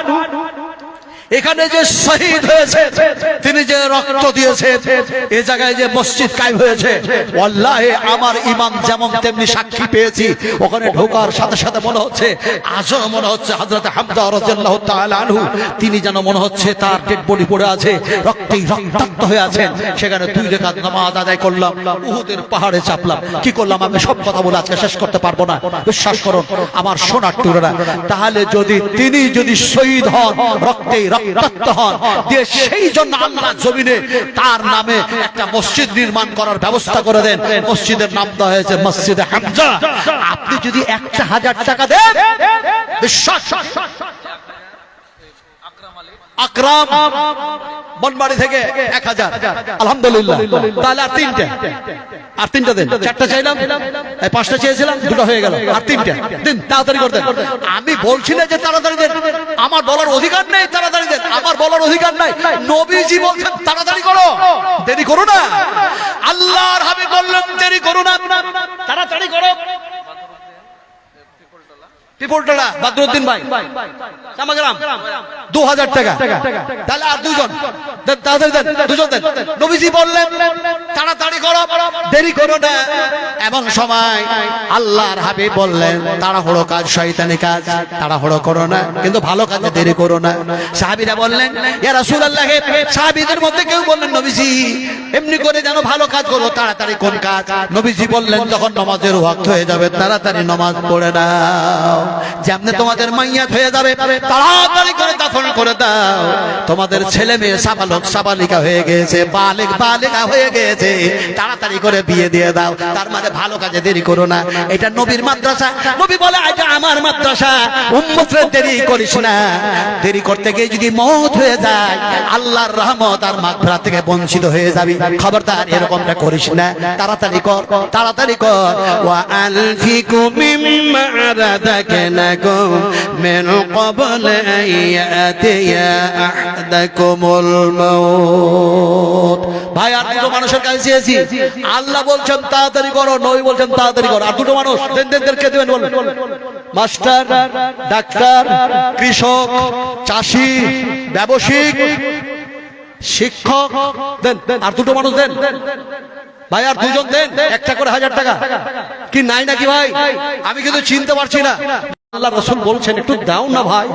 এখানে যে শহীদ হয়েছে, তিনি যে রক্ত দিয়েছে, এই জায়গায় যে মসজিদ কায়েম হয়েছে, ওয়াল্লাহি আমার ঈমান যেমন তেমনি সাক্ষী পেয়েছি। ওখানে ঢোকার সাথে সাথে মনে হচ্ছে, আজও মনে হচ্ছে হযরত হামজা রাদিয়াল্লাহু তাআলা আনহু তিনি যেন মনে হচ্ছে তার ডেড বডি পড়ে আছে, রক্তেই রক্তাক্ত হয়ে আছেন। সেখানে 2 রাকাত নামাজ আদায় করলাম, উহুদের পাহাড়ে চাপলাম। কি করলাম আমি সব কথা বলে আজকে শেষ করতে পারবো না, বিশ্বাস করুন আমার সোনার টুকরা। তাহলে তিনি যদি শহীদ হন, রক্তেই রক্তাক্ত হন, দিয়ে সেই জন্য আল্লাহ জমিনে তার নামে একটা মসজিদ নির্মাণ করার ব্যবস্থা করে দেন। মসজিদের নাম দেওয়া হয়েছে মসজিদে হামজা। আপনি যদি 1000 টাকা দেন, বিশ্বাস আকরাম বনবাড়ি থেকে 1000, আলহামদুলিল্লাহ। তাহলে আর 3টা দেন। 4টা চাইলাম, 5টা চেয়েছিলাম, 2টা হয়ে গেল, আর 3টা দিন, তাড়াতাড়ি করতেন। আমি বলছি না যে তাড়াতাড়ি দেন, আমার বলার অধিকার নেই তাড়াতাড়ি দেন, আমার বলার অধিকার নাই। নবীজি বলছেন তাড়াতাড়ি করো, দেরি করো না। আল্লাহর হাবিব বললেন দেরি করো না, তাড়াতাড়ি করো। পিপলটলা বদরুদ্দিন ভাই সামাগ্রাম 2000 টাকা। তাহলে আর 2 জন তাড়াতাড়ি দেন, 2 জন দেন। নবীজি বললেন তাড়াতাড়ি করো, দেরি করো না। এমন সময় আল্লাহর হাবিব বললেন তাড়াহুড়ো কাজ শয়তানি কাজ, তাড়াহুড়ো করো না, কিন্তু ভালো কাজে দেরি করো না। সাহাবীরা বললেন ইয়া রাসূলুল্লাহ, সাহাবীদের মধ্যে কেউ বললেন নবীজি এমনি করে যেন ভালো কাজ করো, তাড়াতাড়ি কোন কাজ? নবীজি বললেন যখন নামাজের ওয়াক্ত হয়ে যাবে তাড়াতাড়ি নামাজ পড়ে নাও। যেমনি তোমাদের মাইয়াত হয়ে যাবে তাড়াতাড়ি করে দাফন করে দাও। তোমাদের ছেলে মেয়ে সাবালক সাবালিকা হয়ে গেছে, বালিগ বালিকা হয়ে গেছে, তাড়াতাড়ি করে বিয়ে দিয়ে দাও। তার মানে ভালো কাজে দেরি করো না। এটা নবীর মাদ্রাসা। নবী বলে এটা আমার মাদ্রাসা, উম্মতরে দেরি করিস না। দেরি করতে গিয়ে যদি মওত হয়ে যায় আল্লাহর রহমত আর মাগফিরাত থেকে বঞ্চিত হয়ে যাবি। খবরদার এরকমটা করিস না, তাড়াতাড়ি কর, তাড়াতাড়ি কর। ওয়া আলফিকু মিম্মা রাযাকনাকুম মিন ক্বাবল আন ইয়াতিয়া আহাদাকুমুল মাউত। ভাই আর 2 মানুষের কাছে চেয়েছি, আল্লাহ বলছেন তাড়াতাড়ি করো, নবী বলছেন তাড়াতাড়ি করো। আর 2 মানুষ দেন কে দিবেন বলেন? মাস্টার, ডাক্তার, কৃষক, চাষি, ব্যবসায়িক, শিক্ষক দেন। আর 2 মানুষ দেন। ভাই আর দুজন দেন একটা করে 1000 টাকা কি নাই নাকি ভাই? আমি কিন্তু চিনতে পারছি না। আল্লাহ রাসূল বলছেন একটু দাও না ভাই,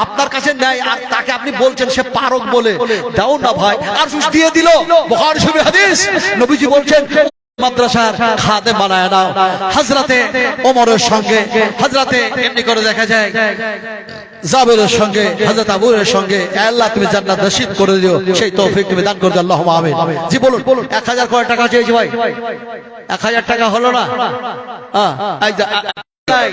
আপনার কাছে নাই আর তাকে আপনি বলছেন সে পারক বলে, দাও না ভাই। আর দিয়ে দিল। বুখারী শরীফ হাদিস, নবীজি বলছেন মাদ্রাসার খাদেম বানায় নাও। হযরতে ওমরের সঙ্গে, হযরতে এমনি করে দেখা যায় জাবেরের সঙ্গে, হযরত আবুর সঙ্গে, আল্লাহ তুমি জান্নাত নসিব করে দিও, সেই তৌফিক তুমি দান করে দাও, আল্লাহুম্মা আমিন। জি বলুন 1000 কয় টাকা চেয়েছি ভাই? 1000 টাকা হলো না? এই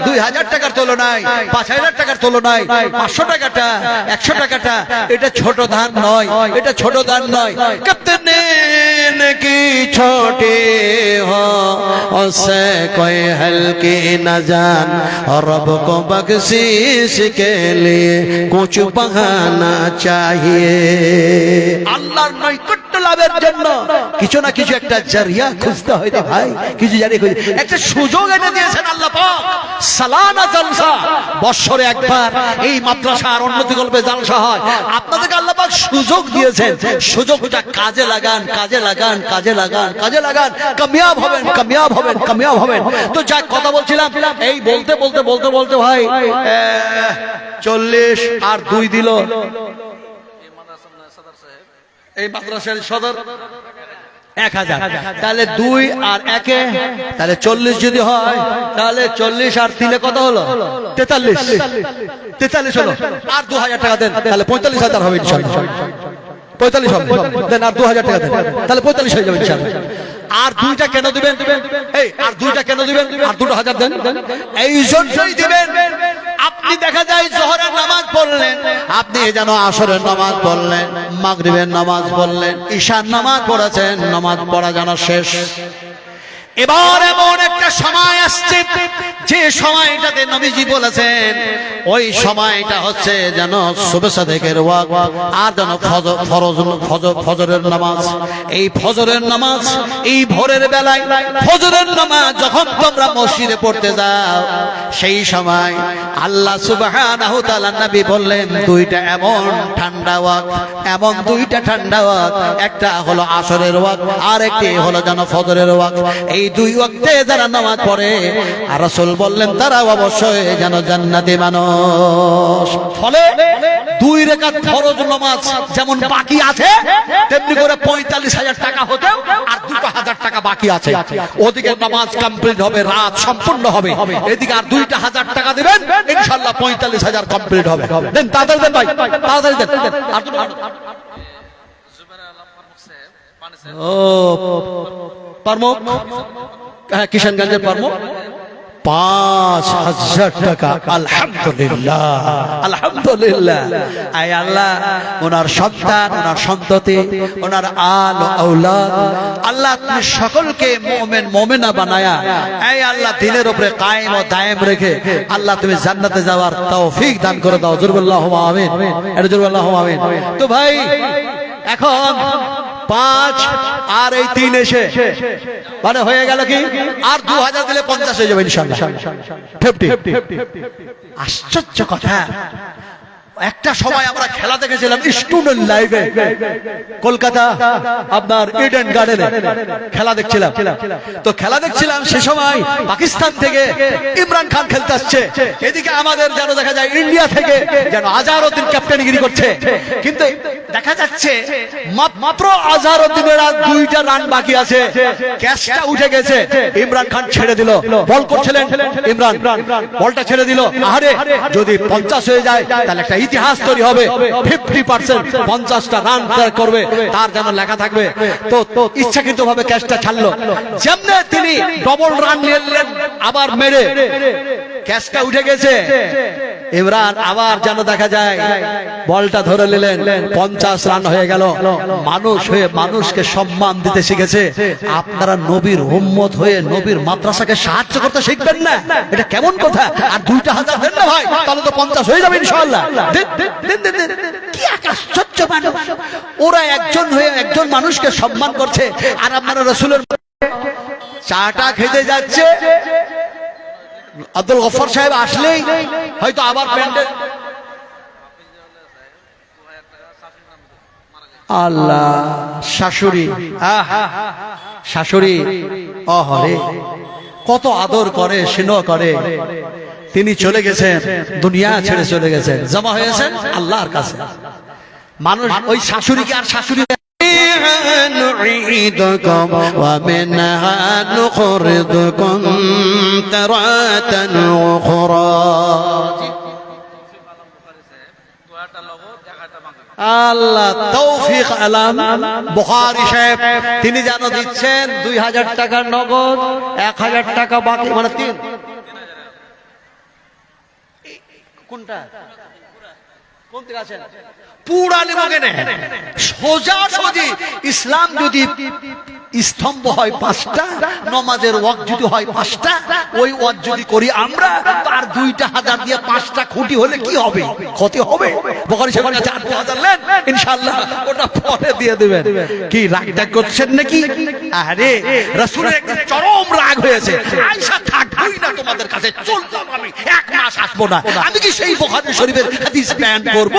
2000 টাকার তুলনায় 5000 টাকার তুলনায় 500 টাকাটা 100 টাকাটা এটা ছোট দান নয়, এটা ছোট দান নয়। কিতনে নেকি ছোটে হো উসে কোই হলকি না জান, রব কো বখশিশ কে লিয়ে কুছ বাহানা চাহিয়ে। আল্লাহর নৈকট্য লাভের জন্য কিছু না কিছু একটা জারিয়া খুঁজতে হয় রে ভাই, কিছু জারিয়া খুঁজে একটা সুযোগ এনে দিয়েছেন আল্লাহ পাক। সালানা জলসা, বছরে একবার এই মাদ্রাসার উন্নতি কল্পে জলসা হয়। আপনাদেরকে আল্লাহ পাক সুযোগ দিয়েছেন, সুযোগটা কাজে লাগান, কাজে লাগান, কাজে লাগান, কাজে লাগান, কামিয়াব হবেন, কামিয়াব হবেন, কামিয়াব হবেন। তো যা কথা বলছিলাম, এই বলতে বলতে বলতে বলতে ভাই 40 আর 2 দিল এই মাদ্রাসার সদর 1000, তাহলে 2 আর 1 তাহলে 40 যদি হয়, তাহলে 40 আর 3 কত হলো? 43 হলো। আর 2000 টাকা দেন, তাহলে 45000 হবে ইনশাআল্লাহ। 45 হবে, দেন আর 2000 টাকা দেন, তাহলে 45 হয়ে যাবে ইনশাআল্লাহ। আর 2টা কেন দিবেন? এই আর 2টা কেন দিবেন? আর 2000 দেন, এই জন্যই দিবেন। আপনি দেখা যায় জোহরের নামাজ পড়লেন, আপনি যেন আসরের নামাজ পড়লেন, মাগরিবের নামাজ পড়লেন, ঈশার নামাজ পড়েছেন, নামাজ পড়া যেন শেষ। এবার এমন একটা সময় আসছে যে সময়টাতে নবীজি বলেছেন ওই সময়টা হচ্ছে যেন সুবহ সাদেকের ওয়াক্ত, আর যেন ফজরের নামাজ। এই ফজরের নামাজ, এই ভোরের বেলায় ফজরের নামাজ যখন তোমরা মসজিদে পড়তে যাও, সেই সময় আল্লাহ সুবহানাহু ওয়া তাআলা নবী বললেন দুইটা এমন ঠান্ডা ওয়াক্ত, এমন দুইটা ঠান্ডা ওয়াক্ত, একটা হলো আসরের ওয়াক্ত আর একটি হলো যেন ফজরের ওয়াক্ত। এই 2 ওয়াক্তে যারা নামাজ পড়ে, আর রাসূল বললেন তারা অবশ্যই যেন জান্নাতি মানুষ। ফলে 2 রাকাত ফরজ নামাজ যেমন বাকি আছে, তেমনি করে 45000 টাকা হতেও আর 2000 টাকা বাকি আছে। ওদিকে নামাজ কমপ্লিট হবে, রাত সম্পূর্ণ হবে, এদিকে আর 2000 টাকা দিবেন, ইনশাআল্লাহ 45000 কমপ্লিট হবে। দেন তাড়াতাড়ি দেন ভাই, তাড়াতাড়ি দেন। ও পারমুখ, হ্যাঁ কিশনগঞ্জের পারমুখ, 5000 টাকা। আলহামদুলিল্লাহ, আলহামদুলিল্লাহ। আয় আল্লাহ, ওনার সন্তান, ওনার সন্ততি, ওনার আল আওলাদ, আল্লাহ তুমি সকলকে মুমিন মুমিনা বানায়া, আয় আল্লাহ দিনের উপরে কায়েম ও দায়েম রেখে আল্লাহ তুমি জান্নাতে যাওয়ার তৌফিক দান করে দাও। জুরুল্লাহুম্মা আমিন, জুরুল্লাহুম্মা আমিন। তো ভাই এখন 5 আর এই 3 এসে মানে হয়ে গেল কি, আর 2000 দিলে 50 হয়ে যাবে ইনশাআল্লাহ। 50। আশ্চর্য কথা, একটা সময় আমরা খেলা দেখেছিলাম স্টুডেন্ট লাইভে, কলকাতা আপনার ইডেন গার্ডেনে খেলা দেখছিলাম। তো খেলা দেখছিলাম, সে সময় পাকিস্তান থেকে ইমরান খান খেলতে আসছে, এদিকে আমাদের যেন দেখা যায় ইন্ডিয়া থেকে যেন আজহারউদ্দিন ক্যাপ্টেনগিরি করছে। কিন্তু দেখা যাচ্ছে মাত্র আজহারউদ্দিনের আর 2টা রান বাকি আছে, ক্যাচটা উঠে গেছে, ইমরান খান ছেড়ে দিল। বল করছিলেন ইমরান, বলটা ছেড়ে দিল। আরে যদি 50 হয়ে যায় তাহলে একটা ইতিহাস তৈরি হবে, 50% 50টা রান করবে, তার যেন লেখা থাকবে। তো ইচ্ছাকৃত ভাবে ক্যাচটা ছাড়লো, যেমনে তিনি ডবল রান নিলেন, আবার মেরে ক্যাচটা উঠে গেছে। ইমরান আবার যেন দেখা যায় বলটা ধরে নিলেন, 50 রান হয়ে গেল। মানুষ হয়ে মানুষকে সম্মান দিতে শিখেছে। আপনারা নবীর উম্মত হয়ে নবীর মাদ্রাসাকে সাহায্য করতে শিখবেন না? এটা কেমন কথা? আর 2000 দেন না ভাই, তাহলে তো 50 হয়ে যাবে ইনশাআল্লাহ। কি আশ্চর্য মানুষ! ওরা একজন হয়ে একজন মানুষকে সম্মান করছে, আর আপনারা রাসূলের চাটা খেতে যাচ্ছে। আব্দুল গফফার সাহেব আসলেই হয়তো আবার প্যান্ডেল, আল্লাহ শাশুড়ি, শাশুড়ি অহরে কত আদর করে স্নেহ করে, তিনি চলে গেছেন, দুনিয়া ছেড়ে চলে গেছেন, জমা হয়েছেন আল্লাহর কাছে। মানুষ ওই শাশুড়িকে আর শাশুড়ি نعيدكم ومنها نخرجكم تارة أخرى আল্লাহ তৌফিক আলাম বুখারী সাহেব তিনি জানো দিচ্ছেন 2000 টাকার নগদ, 1000 টাকা বাকি, মানে 3 কোনটা কোন থেকে আছেন পুরা নেব কেনে সোজা সোজি। ইসলাম যদি স্তম্ভ হয় 5টা, নমাজের ওয়াক্ত যদি হয় 5টা, ওই ওয়াক্ত যদি করি আমরা, তার 2,000 দিয়ে 5টা খুঁটি হলে কি হবে? ক্ষতি হবে। বুখারী সাহেবের কাছে 2,000 নেন, ইনশাআল্লাহ ওটা পরে দিয়ে দিবেন। কি রাগটা করছেন নাকি? আরে রাসূলের একদিন চরম রাগ হয়েছে, আয়েশা থাকবই না তোমাদের কাছে, চললাম আমি, 1 মাস আসবো না। আমি কি সেই বুখারী শরীফের হাদিস বয়ান করব?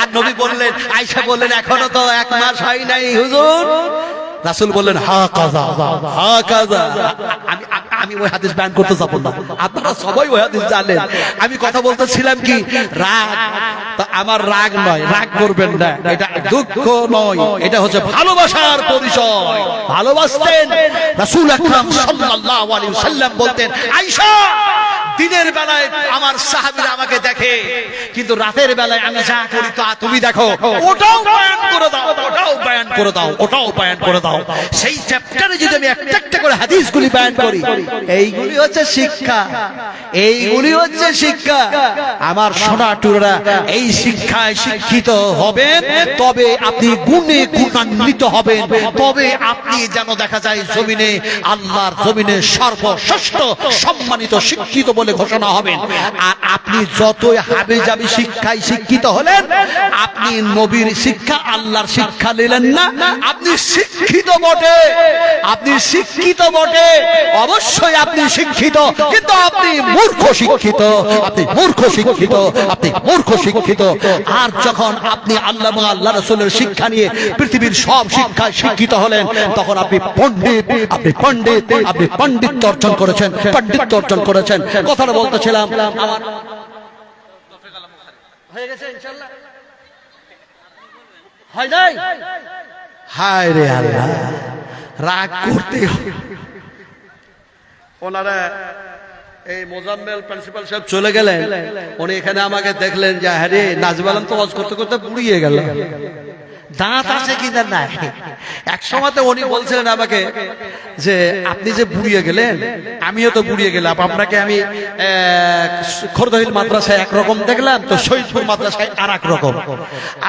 আর নবী বললেন, আয়েশা বললেন এখনো তো 1 মাস হয় নাই হুজুর। রাসূল বললেন হা কাজা হা কাজা। আমি ওই হাদিস বয়ান করতে যাব না, আপনারা সবাই ওই হাদিস জানেন। আমি কথা বলতেছিলাম কি রাগ, তো আমার রাগ নয়, রাগ করবেন না, এটা দুঃখ নয়, এটা হচ্ছে ভালোবাসার পরিচয়। ভালোবাসতেন রাসূল আকরাম সাল্লাল্লাহু আলাইহি ওয়াসাল্লাম বলতেন, আয়েশা দিনের বেলায় আমার সাহাবীরা আমাকে দেখে, কিন্তু রাতের বেলায় আমি যা করি তা তুমি দেখো, ওটাও বয়ান করে দাও, ওটাও বয়ান করে দাও, ওটাও বয়ান করে দাও। সেই চ্যাপ্টারে যদি আমি একটা একটা করে হাদিসগুলি বয়ান করি, এইগুলি হচ্ছে শিক্ষা, এইগুলি হচ্ছে শিক্ষা। আমার সোনা টুরা এই শিক্ষায় শিক্ষিত হবেন, তবে আপনি গুণে গুণান্বিত হবেন, তবে আপনি যেন দেখা যায় জমিনে, আল্লাহর জমিনে সর্বশ্রেষ্ঠ সম্মানিত শিক্ষিত বলে ঘোষণা হবেন। আর আপনি যতই হাবিজাবি শিক্ষায় শিক্ষিত হলেন, আপনি নবীর শিক্ষা আল্লাহর শিক্ষা নিলেন না। আপনি শিক্ষিত বটে, আপনি শিক্ষিত বটে, অবশ্যই আপনি শিক্ষিত, কিন্তু আপনি মূর্খ শিক্ষিত, আপনি মূর্খ শিক্ষিত, আপনি মূর্খ শিক্ষিত। আর যখন আপনি আল্লাহ এবং আল্লাহ রাসূলের শিক্ষা নিয়ে পৃথিবীর সব শিক্ষায় শিক্ষিত হলেন, তখন আপনি পণ্ডিত, আপনি পণ্ডিত, আপনি পণ্ডিত অর্জন করেছেন, পণ্ডিত অর্জন করেছেন। কথাটা বলতেছিলাম, আমার হয়ে গেছে ইনশাআল্লাহ, হয় নাই? হায় রে আল্লাহ, রাগ করতে ওনারা এই মোজাম্মেল প্রিন্সিপাল সাহেব চলে গেলেন, উনি এখানে আমাকে দেখলেন যে আরে নাজমুল আলম তো ওয়াজ করতে করতে বুড়িয়ে গেল, দাঁত আছে কিনা নাই। এক সময়তে উনি বলছিলেন আমাকে যে আপনি যে বুড়িয়ে গেলেন, আমিও তো বুড়িয়ে গেলাম, আপনাকে আমি খোরদহিল মাদ্রাসায় একরকম দেখলাম, তো শহীদপুর মাদ্রাসায় আর এক রকম,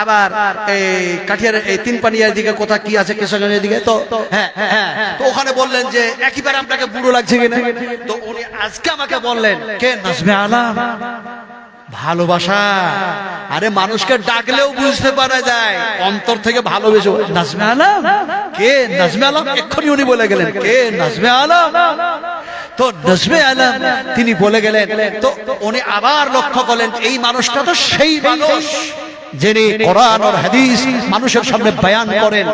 আবার এই কাঠিয়ার এই তিনপানিয়ার দিকে কোথা কি আছে কেশগঞ্জের দিকে, তো হ্যাঁ হ্যাঁ, তো ওখানে বললেন যে একইবার আপনাকে বুড়ো লাগছে কিনা। তো উনি আজকে আমাকে বললেন, কে? নাজমে আলম। ভালোবাসা, আরে মানুষকে ডাকলেও বুঝতে পারা যায় অন্তর থেকে ভালোবেসে। নাজমে আলম কে? নাজমে আলম, এক্ষুনি উনি বলে গেলেন, কে? নাজমে আলম। তো নাজমে আলম তিনি বলে গেলেন, তো উনি আবার লক্ষ্য করলেন এই মানুষটা তো সেই মানুষ যিনি কোরআন আর হাদিস মানুষের সামনে বয়ান করেন।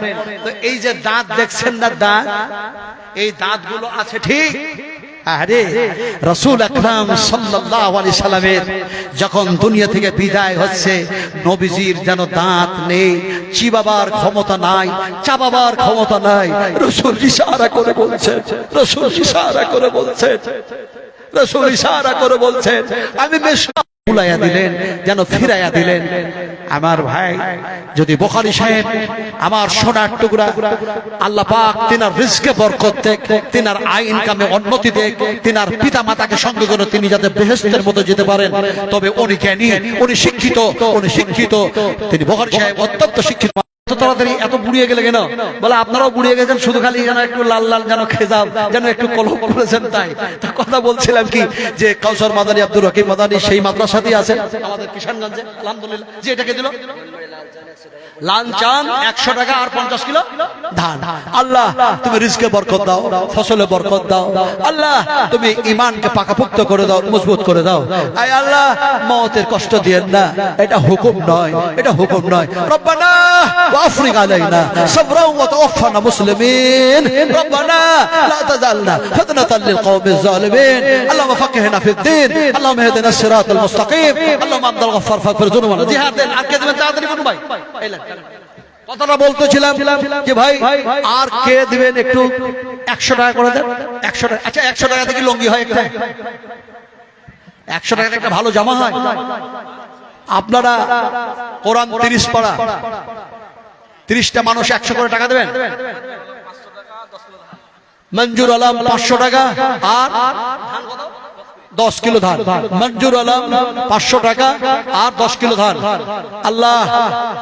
তো এই যে দাঁত দেখছেন না, দাঁত, এই দাঁতগুলো আছে ঠিক। আরে রাসূল আকরাম সাল্লাল্লাহু আলাইহি সাল্লামের যখন দুনিয়া থেকে বিদায় হচ্ছে, নবীজির যেন দাঁত নেই, চিবাবার ক্ষমতা নাই, চাবাবার ক্ষমতা নাই। রাসূল ইশারা করে বলছেন, রাসূল ইশারা করে বলছেন, রাসূল ইশারা করে বলছেন, আমি বেশ বুলাইয়া দিলেন, যেন ফিরাইয়া দিলেন। আমার ভাই, যদি বুখারী সাহেব আমার সোনার টুকরা, আল্লাহ পাক তিনার রিজকে বরকত দেখ, তিনার আইন কামে উন্নতি দেখ, তিনার পিতা মাতাকে সঙ্গে করে তিনি যাতে বেহেশতের মতো যেতে পারেন, তবে উনি জ্ঞানী, উনি শিক্ষিত, উনি শিক্ষিত, তিনি বুখারী সাহেব অত্যন্ত শিক্ষিত। এত তাড়াতাড়ি এত বুড়িয়ে গেলে কেন? বলে আপনারাও বুড়িয়ে গেছেন, শুধু খালি যেন একটু লাল লাল যেন খেজাব, যেন একটু কলম করেছেন তাই। তা কথা বলছিলাম কি, যে কাউসার মাদানী, আব্দুর রহিম মাদানী সেই মাদ্রাসাতেই আছেন আমাদের কিষানগঞ্জে, আলহামদুলিল্লাহ। যে এটাকে দিল লাঞ্চান 100 টাকা আর 50 কিলো ধান। আল্লাহ তুমি রিজকে বরকত দাও, ফসলে বরকত দাও। আল্লাহ তুমি ঈমানকে পাকাপোক্ত করে দাও, মজবুত করে দাও। আয় আল্লাহ মওতের কষ্ট দিয়েন না, এটা হুকুম নয়, এটা হুকুম নয়। রব্বানা ওয়াফরিগ আলাইনা সাবরা ওয়া তাওফানা মুসলিমিন। রব্বানা লা তাজালনা ফিতনাতাল লিল কওমিজ জালিমিন। আল্লাহুম্মা ফাক্কিহনা ফিদ-দ্বীন। আল্লাহুম্মা ইহদিনাস সিরাতাল মুস্তাকিম। আল্লাহুম্মা আব্দুল গফফার ফাগফির যুনুবানা। জি হ্যাঁ দেন, আজকে দেবেন তাড়াতাড়ি বলুন ভাই। কথাটা বলতেছিলাম যে ভাই আর কে দিবেন একটু 100 টাকা করে দেন। 100 টাকা, আচ্ছা 100 টাকা থেকে লুঙ্গি হয় একটা, 100 টাকা একটা ভালো জামা হয়। আপনারা কোরআন 30 পারা, 30টা মানুষ 100 করে টাকা দেবেন। মঞ্জুর আলম 500 টাকা আর 10 কিলো ধান। মঞ্জুর আলম 500 টাকা আর 10 কিলো ধান। আল্লাহ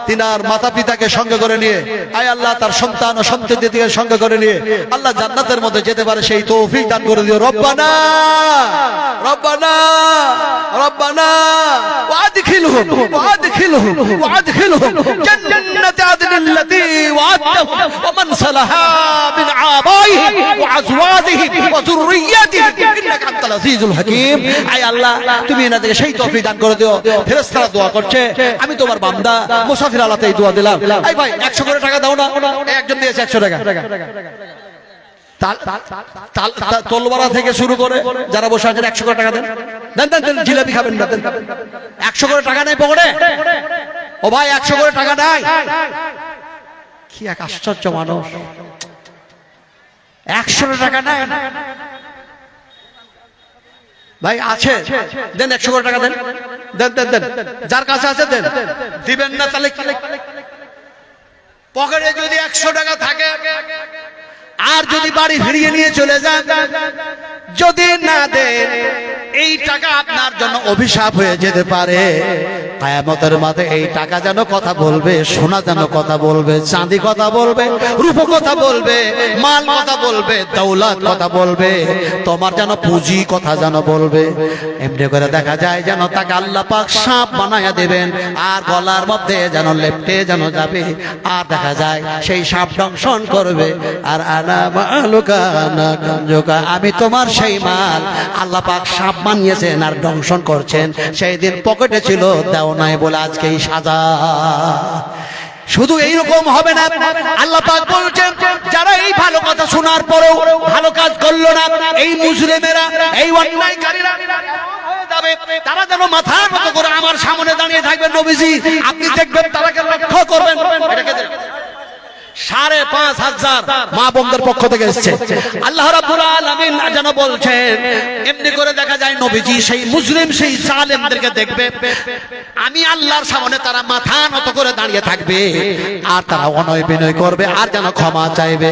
তিনার মাতা পিতাকে সঙ্গে করে নিয়ে, আয় আল্লাহ তার সন্তান ও সন্ততিকে সঙ্গে করে নিয়ে আল্লাহ জান্নাতের মধ্যে যেতে পারে সেই তৌফিক দান করে দিও। রব্বানা রব্বানা রব্বানা ওয়াদখিলহুম ওয়াদখিলহুম ওয়াদখিলহুম জান্নাত আদনিল্লাতী ওয়া'আদতাহুম ওয়া মান সালাহা মিন আবাইহিম ওয়া আজওয়াজিহিম ওয়া যুররিয়্যাতিহিম ইন্নাকা আনতাল আজিজুল হাকীম। আয় আল্লাহ তুমি এনাদেরকে সেই তৌফিক দান করে দিও। ফেরেশতারা দোয়া করছে, আমি তোমার বান্দা মুসাফির আলাতে এই দোয়া দিলাম। এই ভাই 100 করে টাকা দাও না, একজন দিয়েছে 100 টাকা। তলবারা থেকে শুরু করে যারা বসে আছেন 100 করে টাকা দেন। দেন দেন দেন, জিলাপি খাবেন না, দেন। 100 করে টাকা নেই পকেটে? ও ভাই 100 করে টাকা নাই? কি এক আশ্চর্য মানুষ, 100 টাকা নাই ভাই। আছে দেন, 100 করে টাকা দেন, দেন দেন দেন। যার কাছে আছে দেন, দিবেন না তাহলে পকেটে যদি 100 টাকা থাকে আর যদি বাড়ি ফিরিয়ে নিয়ে চলে যান, যদি না দেন এই টাকা আপনার জন্য অভিশাপ হয়ে যেতে পারে। কিয়ামতের মাঠে এই টাকা যেন কথা বলবে, সোনা যেন কথা বলবে, চাঁদি কথা বলবে, রূপ কথা বলবে, মাল কথা বলবে, দৌলত কথা বলবে, তোমার যেন পুঁজি কথা যেন বলবে। এমনি করে দেখা যায় যেন তাকে আল্লাহ পাক সাপ বানায়া দেবেন আর গলার মধ্যে যেন লেপটে যেন যাবে। আর দেখা যায় সেই সাপ দংশন করবে আর আনা মালুকা আনা কানজুকা, আমি তোমার সেই মাল। আল্লাহ পাক সাপ বানিয়েছেন আর দংশন করছেন। সেই দিন পকেটে ছিল, দাও নাই বলে আজকে এই সাজা। শুধু এইরকম হবে না, আল্লাহ পাক বলছেন যারা এই ভালো কথা শোনার পরেও ভালো কাজ করলো না, এই মুজরিমেরা, এই অন্যায়কারীরা তারা যেন মাথা নত করে আমার সামনে দাঁড়িয়ে থাকবে। নবীজি আপনি দেখবেন, তারাকে লক্ষ্য করবেন। 5,500 মা বোনদের পক্ষ থেকে এসেছে। আল্লাহ রাব্বুল আলামিন যেন বলছেন, এমনি করে দেখা যায় নবীজি সেই মুজরিম, সেই জালেমদেরকে দেখবে, আমি আল্লাহর সামনে তারা মাথা নত করে দাঁড়িয়ে থাকবে আর তারা অনয় বিনয় করবে আর যেন ক্ষমা চাইবে।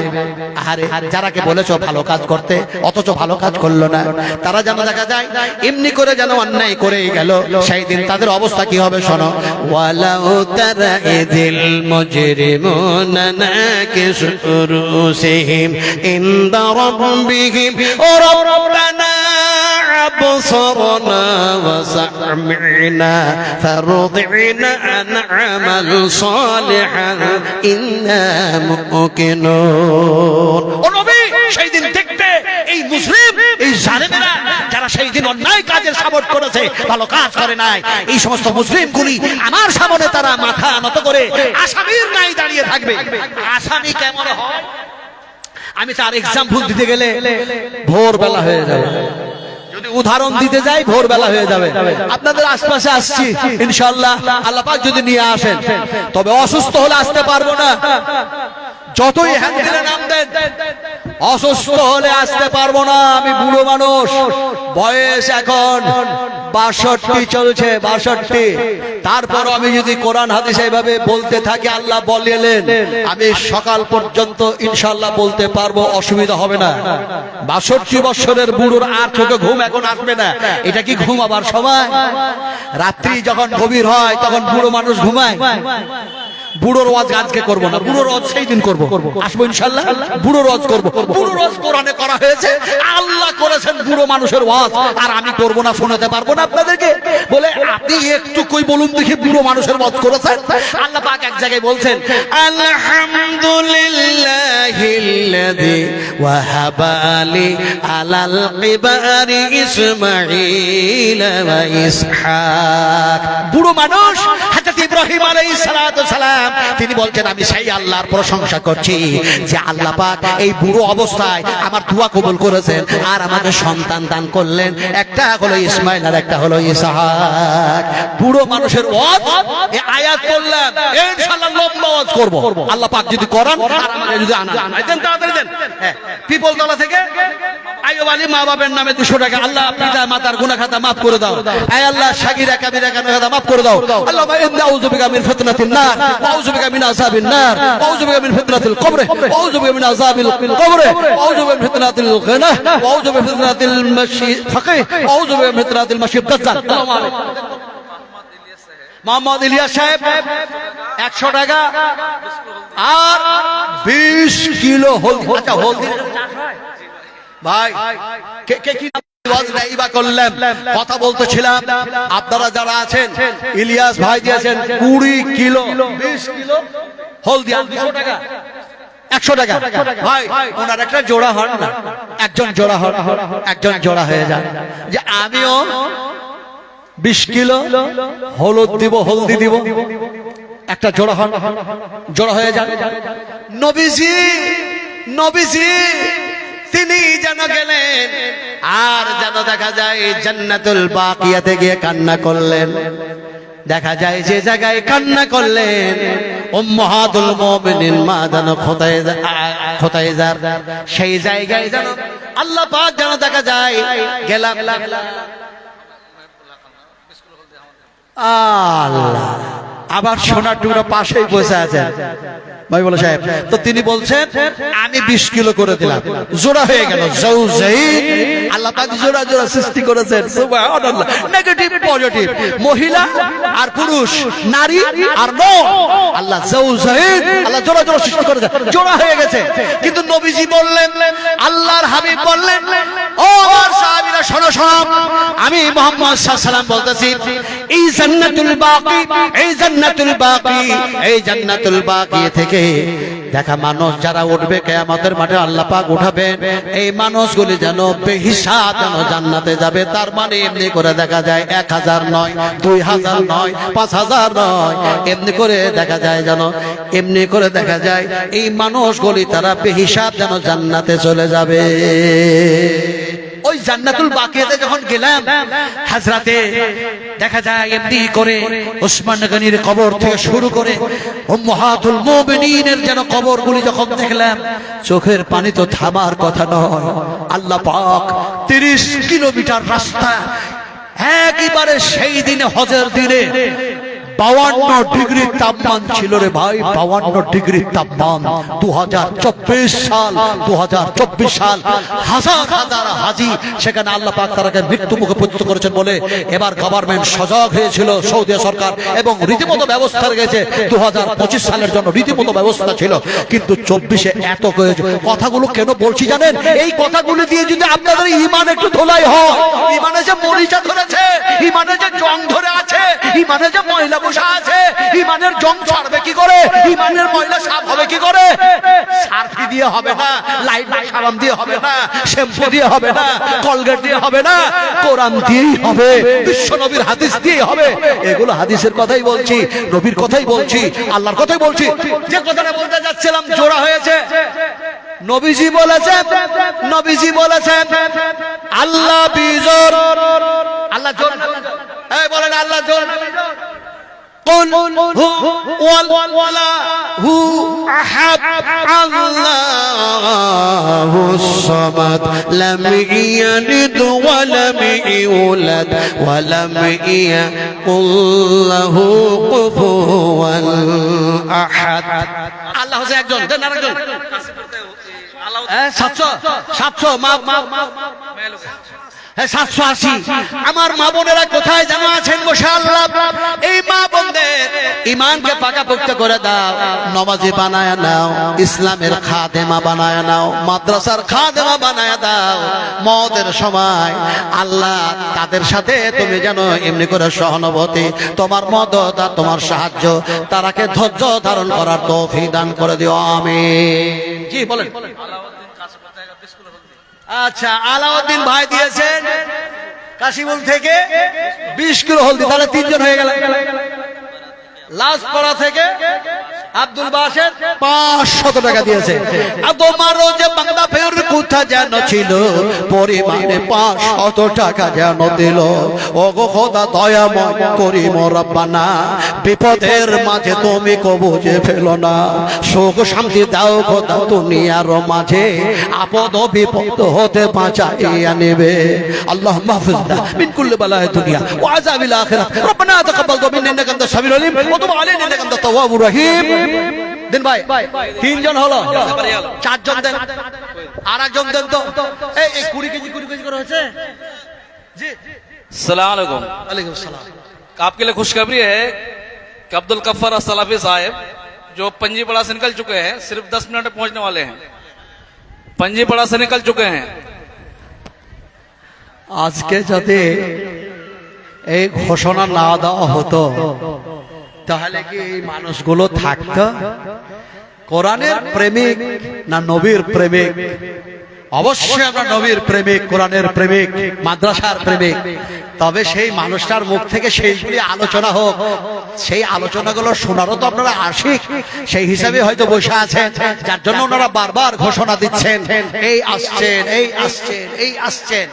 আরে যারাকে বলেছো ভালো কাজ করতে অথচ ভালো কাজ করলো না, তারা যেন দেখা যায় এমনি করে যেন অন্যায় করেই গেল। সেই দিন তাদের অবস্থা কি হবে শোনো। ওয়ালাউ তারা ইযিল মুজরিমুনা নাকিসু রুসিহিম ইনদা রাব্বিহিম রাব্বানা أبصرنا وسمعنا فارضعنا نعمل صالحا إنا موقنون। ও নবী সেই দিন দেখবে এই মুসলিম, এই জালেমেরা যারা সেই দিন অন্যায় কাজের সাপোর্ট করেছে, ভালো কাজ করে নাই, এই সমস্ত মুসলিমগুলি আমার সামনে তারা মাথা নত করে আসামির নাই দাঁড়িয়ে থাকবে। আসামি কেমন হয় আমি তার এক্সাম্পল দিতে গেলে ভোরবেলা হয়ে যাবে, যদি উদাহরণ দিতে যাই ভোরবেলা হয়ে যাবে। আপনাদের আশপাশে আসছি ইনশাআল্লাহ, আল্লাহ পাক যদি নিয়ে আসেন। তবে অসুস্থ হলে আসতে পারবো না, যতই হ্যান্ডেলে নাম দেন, অসুস্থ হলে আসতে পারবো না। আমি বুড়ো মানুষ, বয়স এখন 62 চলছে, 62। তারপর আমি যদি কোরআন হাদিস এইভাবে বলতে থাকি, আল্লাহ বলেলেন আমি সকাল পর্যন্ত ইনশাআল্লাহ বলতে পারবো, অসুবিধা হবে না। 62 বছরের বুড়োর আর চোখে ঘুম এখন আসবে না। এটা কি ঘুমাবার সময়? রাত্রি যখন গভীর হয় তখন বুড়ো মানুষ ঘুমায়। বুড়োর ওয়াজ আজকে করব না, বুড়োর ওয়াজ সেই দিন করব, আসবো ইনশাআল্লাহ। বুড়োর ওয়াজ করব, বুড়োর ওয়াজ কোরআনে করা হয়েছে, আল্লাহ করেছেন বুড়ো মানুষের ওয়াজ, আর আমি করব না, শোনাতে পারবো না আপনাদেরকে। বলে আপনি একটু কই বলুন দেখি বুড়ো মানুষের ওয়াজ করেছেন। আল্লাহ পাক এক জায়গায় বলছেন, আলহামদুলিল্লাহিল্লাযী ওয়াহাবা লি আলাল কিবারি ইসমাঈল ওয়া ইসহাক। বুড়ো মানুষ হযরত ইব্রাহিম আলাইহিস সালাতু সালাম, তিনি বলছেন আমি সেই আল্লাহর প্রশংসা করছি যে আল্লাহ পাক এই বুড়ো অবস্থায় আমার দোয়া কবুল করেছেন আর আমাকে সন্তান দান করলেন, একটা হলো ইসমাইল আর একটা হলো ইসহাক। বুড়ো মানুষের ওয়াজ এই আয়াত পড়লাম, ইনশাআল্লাহ লম্বা ওয়াজ করব, আল্লাহ পাক যদি করান আর আমাকে যদি আনান। দেন তাড়াতাড়ি দেন। পিপল তলা থেকে আইয়ুব আলী মা বাবার নামে 200 টাকা। আল্লাহ পিতা মাতার গুনাহ খাতা maaf করে দাও, আয় আল্লাহ সাগীরা কাবীরা গুনাহ খাতা maaf করে দাও। আল্লাহুম্মা ইন্নী আউযু বিকা মিন ফিতনাতিন নার ওয়া আউযু বিকা মিন আযাবিন নার ওয়া আউযু বিকা মিন ফিতনাতিল কবর ওয়া আউযু বিকা মিন আযাবিল কবর ওয়া আউযু বিকা মিন ফিতনাতিল গিনা ওয়া আউযু বিকা মিন ফিতনাতিল মাশি ফাকিহ ওয়া আউযু বিকা মিন ফিতনাতিল মাশিব দাজ্জাল। মোহাম্মদ ইলিয়াস সাহেব 100 টাকা আর 20 কিলো হলদি। আচ্ছা হলদি ভাই কে কি ওয়াজ নাইবা করলাম, কথা বলতেছিলাম। আপনারা যারা আছেন, ইলিয়াস ভাই দিয়েছেন 20 কিলো 20 কিলো হলদি, 200 টাকা 100 টাকা। ভাই ওনার একটা জোড়া হন না, একজন জোড়া হন, একজন জোড়া হয়ে যান যে আমিও 20 কিলো হলুদ দিব, হলদি দিব, একটা জোড়া হন, জোড়া হয়ে যান। নবীজি নবীজি তিনি যেন গেলেন আর যেন দেখা যায় জান্নাতুল বাকিয়াতে গিয়ে কান্না করলেন। দেখা যায় যে জায়গায় কান্না করলেন উম্মাহাতুল মুমিনিন মা যেন খোতাইজার, সেই জায়গায় যেন আল্লাহ পাক যেন দেখা যায় গেলাম। আল্লাহ আবার সোনার টুকরো পাশেই বসে আছেন ভাই বলে সাহেব, তো তিনি বলছেন আমি 20 কিলো করে দিলাম, জোড়া হয়ে গেল। জাওজাইন, আল্লাহ পাক জোড়া জোড়া সৃষ্টি করেছেন, সুবহানাল্লাহ। নেগেটিভ পজিটিভ, মহিলা আর পুরুষ, নারী আর নর, আল্লাহ জাওজাইন, আল্লাহ জোড়া জোড়া সৃষ্টি করেছেন, জোড়া হয়ে গেছে। কিন্তু নবীজি বললেন, আল্লাহর হাবিব বললেন, ও আমার সাহাবীরা শোনো শোনো, আমি মুহাম্মদ সাল্লাল্লাহু আলাইহি ওয়াসাল্লাম বলতেছি, এই জান্নাতুল বাকি, এই জান্নাতুল বাকি, এই জান্নাতুল বাকি থেকে দেখা মানুষ যারা উঠবে কিয়ামতের মাঠে আল্লাহ পাক উঠাবেন, এই মানুষগুলি যেন বেহিসাব যেন জান্নাতে যাবে। তার মানে এমনি করে দেখা যায় 1000 নয়, 2000 নয়, 5000 নয়, এমনি করে দেখা যায় যেন, এমনি করে দেখা যায় এই মানুষগুলি তারা বেহিসাব যেন জান্নাতে চলে যাবে। ওই জান্নাতুল বাকিয়াতে যখন গেলাম, হাজরাতে দেখা যায় এমনি করে ওসমান গনির কবর থেকে শুরু করে উম্মাহাতুল মুমিনিনের যেন কবরগুলি যখন দেখলাম, চোখের পানি তো থামার কথা নয়। আল্লাহ পাক 30 কিলোমিটার রাস্তা একেবারে সেই দিনে হজের দিনে 52 ডিগ্রি তাপমান ছিল রে ভাই, 52 ডিগ্রি তাপমান। 2024 সাল, 2024 সাল, হাজার হাজার হাজি সেখানে আল্লাহ পাক তারাকে মৃত্যু মুখে পতিত করেছেন বলে এবার গভর্নমেন্ট সজাগ হয়েছিল, সৌদি সরকার, এবং রীতিমতো ব্যবস্থা রেখেছে। 2025 সালের জন্য রীতিমতো ব্যবস্থা ছিল, কিন্তু 24-এ এত কথাগুলো কেন বলছি জানেন? এই কথাগুলো দিয়ে যদি আপনাদের ঈমান একটু ধোলাই হয়, ঈমানে যে মরিচা ধরেছে, ঈমানে যে জং ধরে আছে, ঈমানে যে ময়লা বসা আছে, ঈমানের জং ছাড়বে কি করে, ঈমানের ময়লা সাফ হবে কি করে? সার্ফি দিয়ে হবে না, লাইট সাবান দিয়ে হবে না, শ্যাম্পু দিয়ে হবে না, কলগেট দিয়ে হবে না, কোরআন দিয়েই হবে, বিশ্ব নবীর হাদিস দিয়েই হবে। এগুলো হাদিসের কথাই বলছি, নবীর কথাই বলছি, আল্লাহর কথাই বলছি। যে কথাটা বলতে যাচ্ছিলাম, জোড়া হয়েছে। নবীজি বলেছেন, নবীজি বলেছেন আল্লাহ বিজোর, আল্লাহ জোর, এই বলেন আল্লাহ জোর। قل هو الله أحد الله الصمد لم يلد ولم يولد ولم يكن له كفوا أحد। আল্লাহ হচ্ছে একজন, দেন আরেকজন। 700 মা হ্যাঁ 780 আমার মা বোনেরা কোথায় যেন আছেন বসে আল্লাহ এই মা বোনদের ঈমানকে পাকাপোক্ত করে দাও, নমাজি বানায় নাও, ইসলামের খাদেমা বানায় নাও, মাদ্রাসার খাদেমা বানায় দাও। মওতের সময় আল্লাহ তাদের সাথে তুমি যেন এমনি করে সহানুভূতি, তোমার মদত আর তোমার সাহায্য, তারাকে ধৈর্য ধারণ করার তৌফিক দান করে দিও, আমিন। জি বলেন। আচ্ছা, আলাউদ্দিন ভাই দিয়েছেন কাশিমুল থেকে 20 কিলো হলদি, তাহলে 3 জন হয়ে গেল। লাজপাড়া থেকে আব্দুল বাসের 500 টাকা দিয়েছে। আর তোমারও যে বাংলা ফের কোথা যেন ছিল, পরিমাণে 500 টাকা যেন দিল। ও গো খোদা দয়াময় করিম রব্বানা, বিপদের মাঝে তুমি কবু যে ফেলো না, সুখ শান্তি দাও খোদা দুনিয়ার মাঝে, আপদ ও বিপদ হতে বাঁচাইয়া নেবে। আল্লাহ মাহফুজনা মিন কুল্লি বালায় দুনিয়া ওয়া আযাবিল আখিরাত, রব্বানা তাকাব্বাল মিন্না ইন্নাকা আনতাস সামিউল আলিম ওয়া তুব আলাইনা ইন্নাকা আনতাত তাওয়াবুর রহিম। দিন ভাই 3 জন হলো, 4 জন দেন, আর একজন দেন তো। এই 20 কেজি করে হয়েছে। জি अस्सलाम वालेकुम। ওয়ালাইকুম আসসালাম। आपके लिए खुशखबरी है कि अब्दुल गफ्फार सलाफी साहब जो पंजीपड़ा से निकल चुके हैं, सिर्फ 10 मिनट में पहुंचने वाले हैं। पंजीपड़ा से निकल चुके हैं। আজকে যদি এই ঘোষণা না দেওয়া হতো তাহলে কি এই মানুষগুলো থাকতো? কোরআনের প্রেমিক না নবীর প্রেমিক? অবশ্যই আমরা নবীর প্রেমিক, কোরআনের প্রেমিক, মাদ্রাসার প্রেমিক। তবে সেই মানুষটার মুখ থেকে সেইগুলি আলোচনা হোক, সেই আলোচনাগুলো শোনারও তো আপনারা আশিক, সেই হিসাবে হয়তো বসে আছেন, যার জন্য ওনারা বারবার ঘোষণা দিচ্ছেন এই আসছেন, এই আসছেন, এই আসছেন।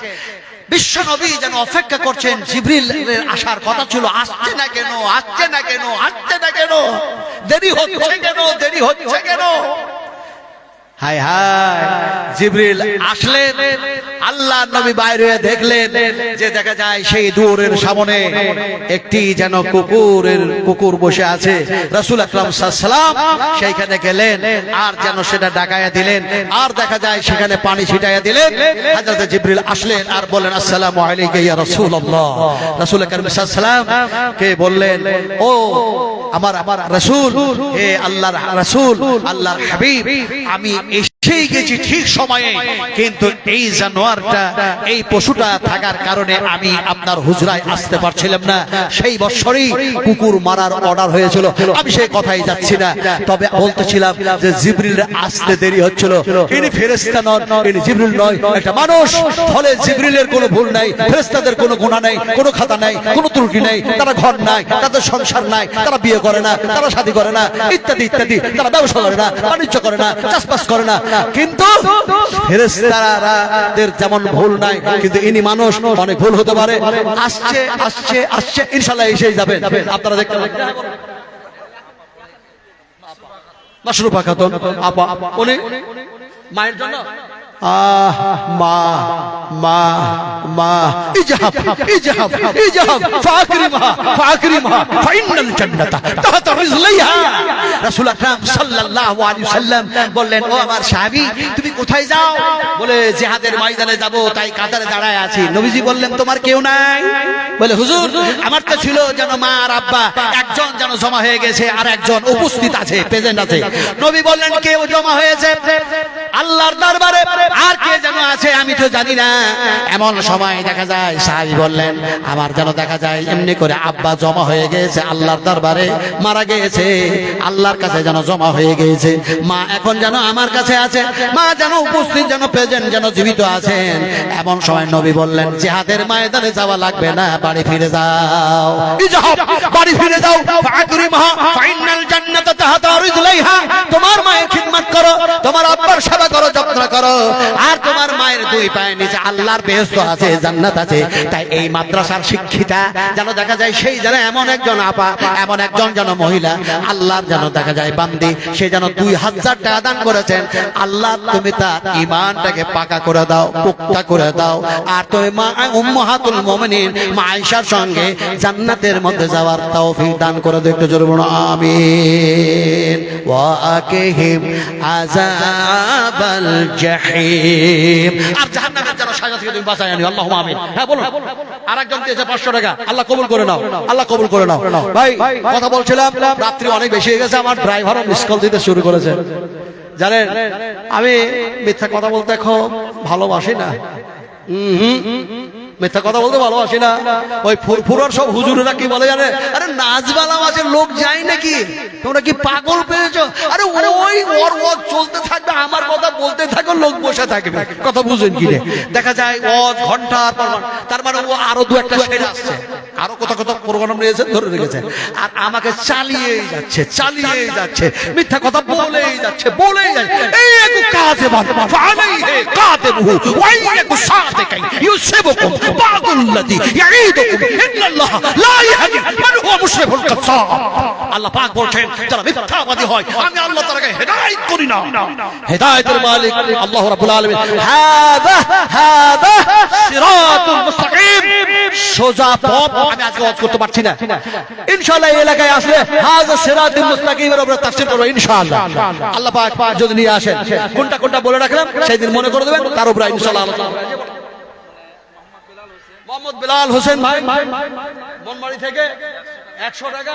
বিশ্ব নবী যেন অপেক্ষা করছেন, জিবরিলের আসার কথা ছিল, আসছে না কেন, আসছে না কেন, আসছে না কেন, দেরি হচ্ছে কেন, দেরি হচ্ছে কেন? হায় হায়, জিবরিল আসলেন, আল্লাহ নবী বাইরে দেখলেন যে দেখা যায় সেই দুয়ারের সামনে একটি যেন কুকুর বসে আছে। রাসূল আকরাম সাল্লাল্লাহু আলাইহি সাল্লাম সেইখানে গেলেন আর যেন সেটা ডাকায়া দিলেন, আর দেখা যায় সেখানে পানি ছিটাইয়া দিলেন। হযরত জিবরিল আসলেন আর বললেন, আসসালামু আলাইকা ইয়া রাসূলুল্লাহ। রাসূল আকরাম সাল্লাল্লাহু আলাইহি সাল্লাম কে বললেন, ও আমার রাসূল, হে আল্লাহর রাসূল, আল্লাহর হাবিব, আমি এসেই গেছি ঠিক সময়ে, কিন্তু এই জানোয়ারটা, এই পশুটা থাকার কারণে আমি আপনার হুজরায় আসতে পারছিলাম না। সেই বছরই কুকুর মারার অর্ডার হয়েছিল, আমি সেই কথাই যাচ্ছি না। তবে বলতেছিলাম যে জিবরিল আসতে দেরি হচ্ছিল। ইনি ফেরেশতা নন, ইনি জিবরিল নয়, একটা মানুষ। ফলে জিবরিলের কোনো ভুল নাই, ফেরেশতাদের কোনো গুনাহ নাই, কোনো খাতা নাই, কোনো ত্রুটি নাই। তারা ঘর নাই, তাদের সংসার নাই, তারা বিয়ে করে না, তারা শাদী করে না, ইত্যাদি ইত্যাদি। তারা ব্যবসা করে না, বাণিজ্য করে না, চাষবাস করে না। কিন্তু ফেরেশতাদের যেমন ভুল নাই, কিন্তু ইনি মানুষ, অনেক ভুল হতে পারে। আসছে আসছে আসছে, ইনশাআল্লাহ এসেই যাবেন। আপনারা দেখতে পাবেন মাশরুফা খাতুন আপা, উনি মায়ের জন্য মা মা মা ইজহাব ইজহাব ইজহাব ফাকরিমা ফাকরিমা ফাইনাল জান্নাতা তাহতা রিজলিহা। রাসূল আকরাম সাল্লাল্লাহু আলাইহি সাল্লাম বললেন, ও আমার সাহাবী, তুমি কোথায় যাও? বলে জিহাদের ময়দানে যাব, তাই কাতারে দাঁড়ায় আছি। নবীজি বললেন, তোমার কেউ নাই? বলে, হুজুর, আমার তো ছিল যেন মা আর আব্বা, একজন যেন জমা হয়ে গেছে আর একজন উপস্থিত আছে, প্রেজেন্ট আছে। নবী বললেন, কেউ জমা হয়েছে আল্লাহর দরবারে, আর কে যেন আছে আমি তো জানি না। এমন সময় দেখা যায় সাহাবী বললেন, আমার যেন দেখা যায় এমনি করে আব্বা জমা হয়ে গেছে আল্লাহর দরবারে, মারা গিয়েছে, আল্লাহর কাছে যেন জমা হয়ে গিয়েছে। মা এখন যেন আমার কাছে আছে, মা যেন উপস্থিত, যেন প্রেজেন্ট, যেন জীবিত আছেন। এমন সময় নবী বললেন, জিহাদের ময়দানে যাওয়া লাগবে না, বাড়ি ফিরে যাও। ইজহাব, বাড়ি ফিরে যাও। ফাকরিমহা ফাইনাল জান্নাতা তাহতা রিজলিহা। তোমার মায়ের খিদমত করো, তোমার আব্বার সেবা করো, যত্ন করো, আর তোমার মায়ের দুই পায়ের নিচে আল্লাহর বেহেশত আছে, জান্নাত আছে। তাই এই মাদ্রাসার শিক্ষিতা যেন দেখা যায় সেই যেন এমন একজন আপা, এমন একজন যেন মহিলা, আল্লাহর যেন দেখা যায় বান্দি, সে যেন 2000 টাকা দান করেছেন। আল্লাহ তুমি তার ঈমানটাকে পাকা করে দাও, পুক্তা করে দাও, আর তুমি মা উম্মাহাতুল মুমিনিন মা আয়েশার সঙ্গে জান্নাতের মধ্যে যাওয়ার তৌফিক দান করে দাও। একটু জোরে বলো আমিন। ওয়া আকিহিম আযাবাল জাহিম। আর জাহান্নামের যেন সাজা থেকে তুমি বাঁচায় আনিও। আল্লাহুম্মা আমিন। হ্যাঁ বলুন। আরেকজন দিয়েছে 500 টাকা, আল্লাহ কবুল করে নাও, আল্লাহ কবুল করে নাও। ভাই কথা বলছিলাম, রাত্রি অনেক বেশি হয়ে গেছে, আমার ড্রাইভারও মিস কল দিতে শুরু করেছে। জানেন আমি মিথ্যা কথা বলতে খুব ভালোবাসি না, মিথ্যা কথা বলতে ভালোবাসি না। ওই ফুরফুরার সব হুজুরেরা কি বলে জানে, আরে নাচবালা মাঝে লোক যায় নাকি, তোমরা কি পাগল পেয়েছো? আরে ওই ওর ওয়াজ চলতে থাকবে, আমার কথা বলতে থাকো, লোক বসে থাকবে। কথা বুঝেন কি রে? দেখা যায় ওয়াজ ঘন্টার পর ঘন্টা, তার মানে ও আরো দু একটা সেরে আসছে, আরো কত কত প্রোগ্রাম নিয়েছে ধরে রেখেছে, আর আমাকে চালিয়েই যাচ্ছে, চালিয়েই যাচ্ছে, মিথ্যা কথা বলেই যাচ্ছে, বলেই যাচ্ছে। এই এক কাজে বাদ ফালাইহি কাদেবহু ওয়াইয়াকু সাদিকাই ইউসিবুকুম বাদুল্লাযী ইয়াঈদুকুম ইন্নাল্লাহ লা ইয়াহদি মান হুয়া মুশরিকুন কাসাব। আল্লাহ পাক বলেন যারা মিথ্যাবাদী হয় আমি আল্লাহ তাআলাকে হেদায়েত করি না। হেদায়েতের মালিক আল্লাহ রাব্বুল আলামিন। হাদা সিরাতুল মুস্তাকিম, সোজা পথ। আমি আজকে ওয়াজ করতে পারছি না, ইনশাআল্লাহ এই এলাকায় আসলে হাদা সিরাতুল মুস্তাকিমের উপরে তাফসীর করব ইনশাআল্লাহ। আল্লাহ পাক যদি নিয়ে আসেন, কোনটা কোনটা বলে রাখলাম সেই দিন মনে করে দেবেন, তার উপরে ইনশাআল্লাহ আলোচনা হবে। মোহাম্মদ বেলাল হোসেন ভাই বনবাড়ি থেকে 100 টাকা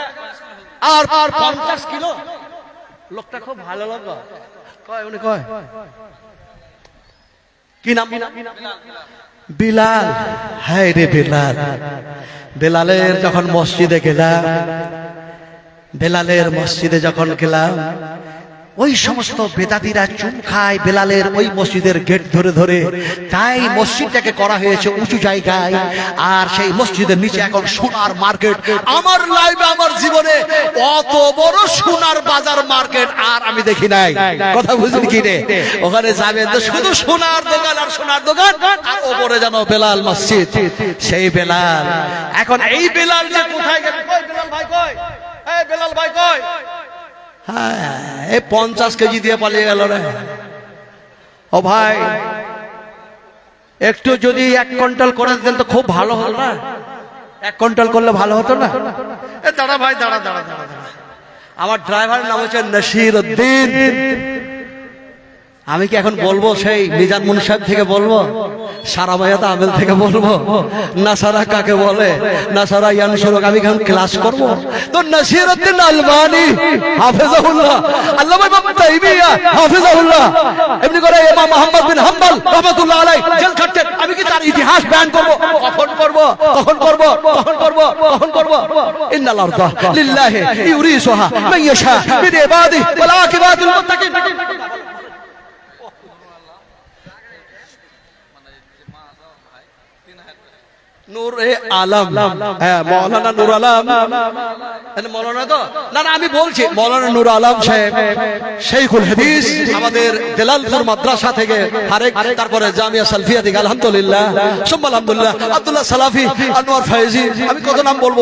আর 50 কিলো। লোকটা খুব ভালো লোক, কয় উনি কয় কি নাম? বিলাল। হায় রে বেলাল, বেলালের যখন মসজিদে গেলাম, বেলালের মসজিদে যখন গেলাম, ওই সমস্ত বেদাতিরা চুপ খায় বেলালের ওই মসজিদের গেট ধরে ধরে। তাই মসজিদটাকে করা হয়েছে উঁচু জায়গায়, আর সেই মসজিদের নিচে এখন সোনার মার্কেট। আমার লাইফে আমার জীবনে অত বড় সোনার বাজার মার্কেট আর আমি দেখি নাই। কথা বুঝলি কি রে? ওখানে যাবেন তো শুধু সোনার দোকান আর সোনার দোকান, আর ওপরে যেন বেলাল মসজিদ। সেই বেলাল, এখন এই বেলাল যে কোথায় গেল? কই বেলাল ভাই কই? এই বেলাল ভাই কই? হ্যাঁ, এই 50 কেজি দিয়ে পালিয়ে গেল রে। ও ভাই, একটু যদি 1 কুইন্টাল করে দিতেন তো খুব ভালো হতো না? 1 কুইন্টাল করলে ভালো হতো না? এ দাঁড়া ভাই, দাঁড়া দাঁড়া দাঁড়া দাঁড়া। আমার ড্রাইভারের নাম হচ্ছে নসির উদ্দিন। আমি কি এখন বলবো সেই মিজান মুন্সি সাহেব থেকে বলবো, সারা মায়াত আমেল থেকে বলবো, না সারা কাকে বলে, না সারা ইয়ানসুরক আমি এখন ক্লাস করব? তো নসিরউদ্দিন আলবানী হাফেজাহুল্লাহ, আল্লামা ইমাম তাইমিয়া হাফেজাহুল্লাহ, এমনি করে ইমাম আহমদ বিন হাম্বল রাহমাতুল্লাহ আলাইহি জেল খাটতেন। আমি কি তার ইতিহাস বয়ান করব? কখন করব? কখন করব? কখন করব? কখন করব? ইন্নাল আরদা লিল্লাহি ইউরিসুহা মান ইয়াশা মিন ইবাদিহি ওয়াল আকিবাতুল মুত্তাকিন। নূর এ আলম, হ্যাঁ মৌলানা নূর আলম, মৌলানা তো না না আমি বলছি মৌলানা নূর আলম সাহেব শাইখুল হাদিস, আমাদের দেলালপুর মাদ্রাসা থেকে ফারেক, তারপরে জামিয়া সালফিয়া থেকে আলহামদুলিল্লাহ সুম্মা আলহামদুলিল্লাহ, আব্দুল্লাহ সালাফি, আনোয়ার ফায়েজি, আমি কত নাম বলবো।